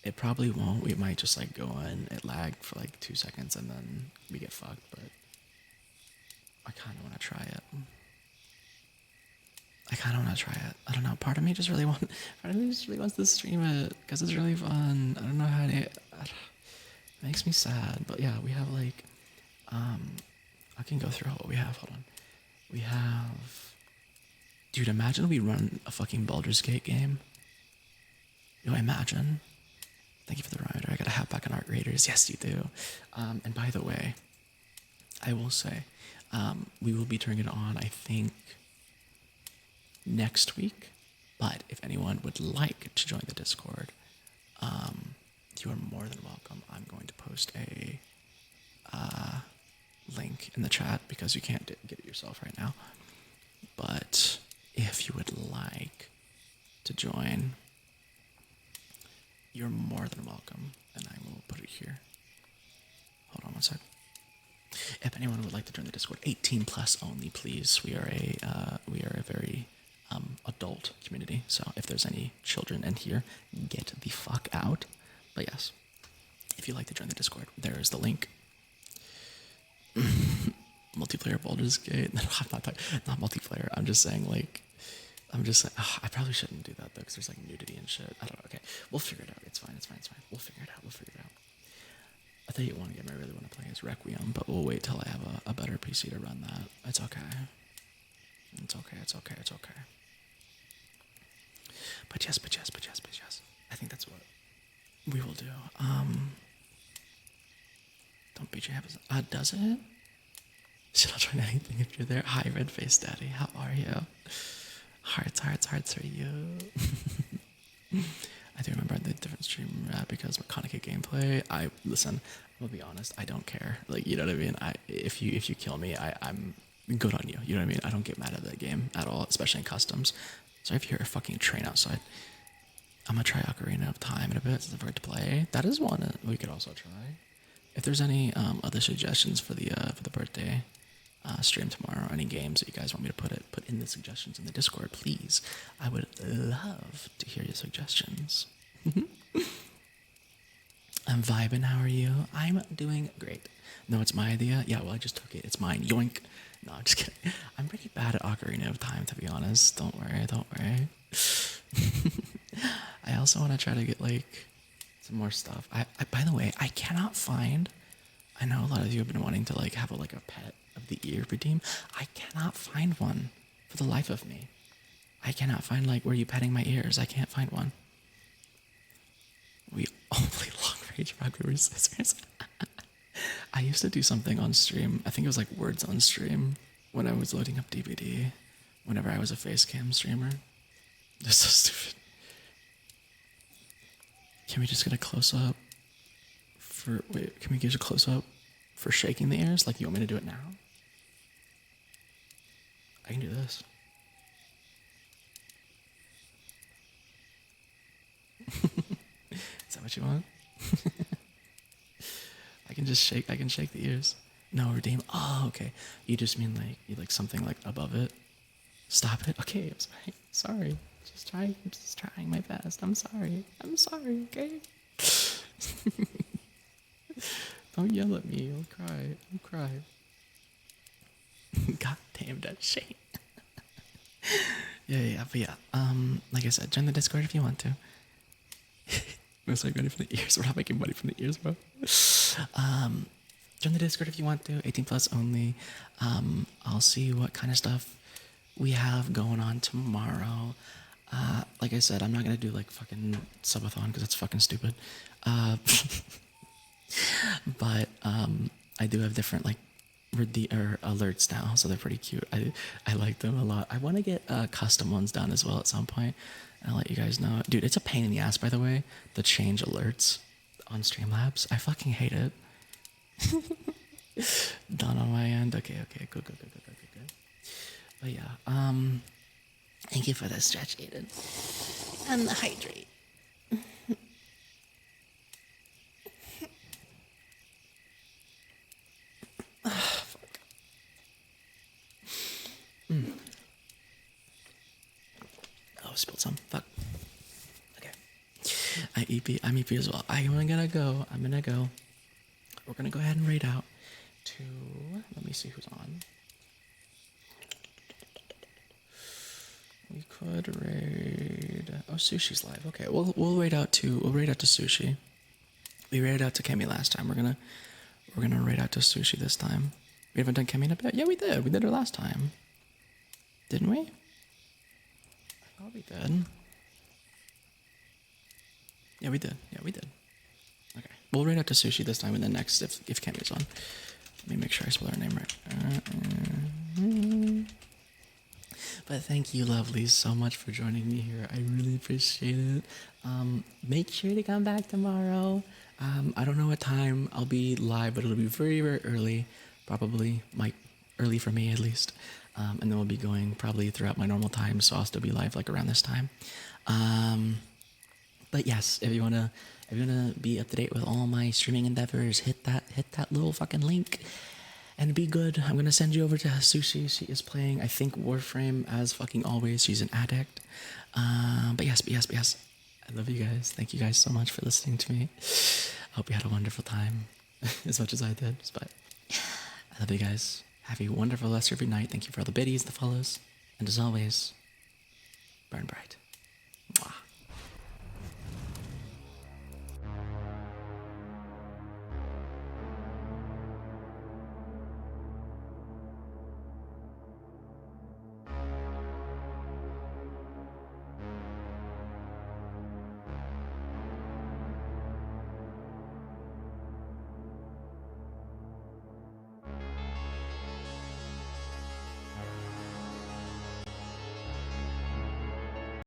[SPEAKER 1] It probably won't. We might just like go on. It lagged for like 2 seconds, and then we get fucked. But I kind of want to try it. I don't know. Part of me just really wants to stream it because it's really fun. I don't know how to. It makes me sad, but yeah, we have like, I can go through what we have. Hold on. We have, dude. Imagine we run a fucking Baldur's Gate game. You know, imagine. Thank you for the reminder. I gotta hop back on Arc Raiders. Yes, you do. And by the way, I will say, we will be turning it on. I think next week, but if anyone would like to join the Discord, you are more than welcome. I'm going to post a link in the chat because you can't get it yourself right now. But if you would like to join, you're more than welcome, and I will put it here. Hold on one sec. If anyone would like to join the Discord, 18 plus only, please. We are a very adult community, so if there's any children in here, get the fuck out. But yes, if you'd like to join the Discord, there is the link. Multiplayer Baldur's Gate. Not multiplayer. I'm just saying I probably shouldn't do that though, because there's like nudity and shit. I don't know. Okay, we'll figure it out. It's fine. We'll figure it out. I tell you one game I really want to play is Requiem, but we'll wait till I have a better PC to run that. It's okay. But yes. I think that's what we will do. Don't beat your habits. Does it? Should I join anything if you're there? Hi, Red Face Daddy. How are you? Hearts for you. I do remember the different stream because McConaughey gameplay. Listen, I'm gonna be honest, I don't care. Like, you know what I mean? If you kill me, I'm good on you. You know what I mean? I don't get mad at that game at all, especially in customs. Sorry if you hear a fucking train outside. I'm gonna try Ocarina of Time in a bit since I've heard to play. That is one we could also try. If there's any other suggestions for the birthday stream tomorrow. Any games that you guys want me to put in the suggestions in the Discord, please. I would love to hear your suggestions. I'm vibing. How are you? I'm doing great. No, it's my idea. Yeah, well, I just took it. It's mine. Yoink. No, I'm just kidding. I'm pretty bad at Ocarina of Time, to be honest. Don't worry. Don't worry. I also want to try to get like some more stuff. By the way, I cannot find. I know a lot of you have been wanting to like have like a pet of the year redeem. I cannot find one for the life of me. I cannot find like where you petting my ears. I can't find one. We only long range rock paper scissors. I used to do something on stream. I think it was like words on stream when I was loading up DVD. Whenever I was a face cam streamer. That's so stupid. Can we just get a close up for wait? Can we get a close up for shaking the ears? Like you want me to do it now? I can do this. Is that what you want? I can shake the ears. No, redeem. Oh, okay. You just mean like you like something like above it. Stop it. Okay, I'm sorry. Sorry. I'm just trying my best. I'm sorry. Okay. Don't yell at me. I'll cry. God damn that shit. Yeah. But yeah. Like I said, join the Discord if you want to. We're like money from the ears. We're not making money from the ears, bro. Join the Discord if you want to. 18 plus only. I'll see what kind of stuff we have going on tomorrow. Like I said, I'm not gonna do like fucking subathon because that's fucking stupid. But I do have different like alerts now, so they're pretty cute. I like them a lot. I want to get custom ones done as well at some point. I'll let you guys know. Dude, it's a pain in the ass, by the way, to change alerts on Streamlabs. I fucking hate it. Done on my end. Okay, good. But yeah, thank you for the stretch, Aiden. And the hydrate. Fuck. Oh, spilled some. Fuck. Okay. I'm EP as well. I'm gonna go. We're gonna go ahead and raid out to. Let me see who's on. We could raid. Oh, Sushi's live. Okay, we'll raid out to Sushi. We raided out to Kemi last time. We're gonna raid out to Sushi this time. We haven't done Kemi in a bit. Yeah, we did. We did her last time, didn't we? I thought we did. Yeah, we did. Okay, we'll raid out to Sushi this time, and then next if Kemi's on. Let me make sure I spell her name right. But thank you, lovelies, so much for joining me here. I really appreciate it. Make sure to come back tomorrow. I don't know what time I'll be live, but it'll be very, very early. Probably, early for me at least. And then we'll be going probably throughout my normal time, so I'll still be live like around this time. But yes, if you wanna be up to date with all my streaming endeavors, hit that little fucking link. And be good. I'm gonna send you over to Sushi. She is playing, I think, Warframe as fucking always. She's an addict. But yes. I love you guys. Thank you guys so much for listening to me. I hope you had a wonderful time, as much as I did. But I love you guys. Have a wonderful rest of your night. Thank you for all the biddies, the follows, and as always, burn bright.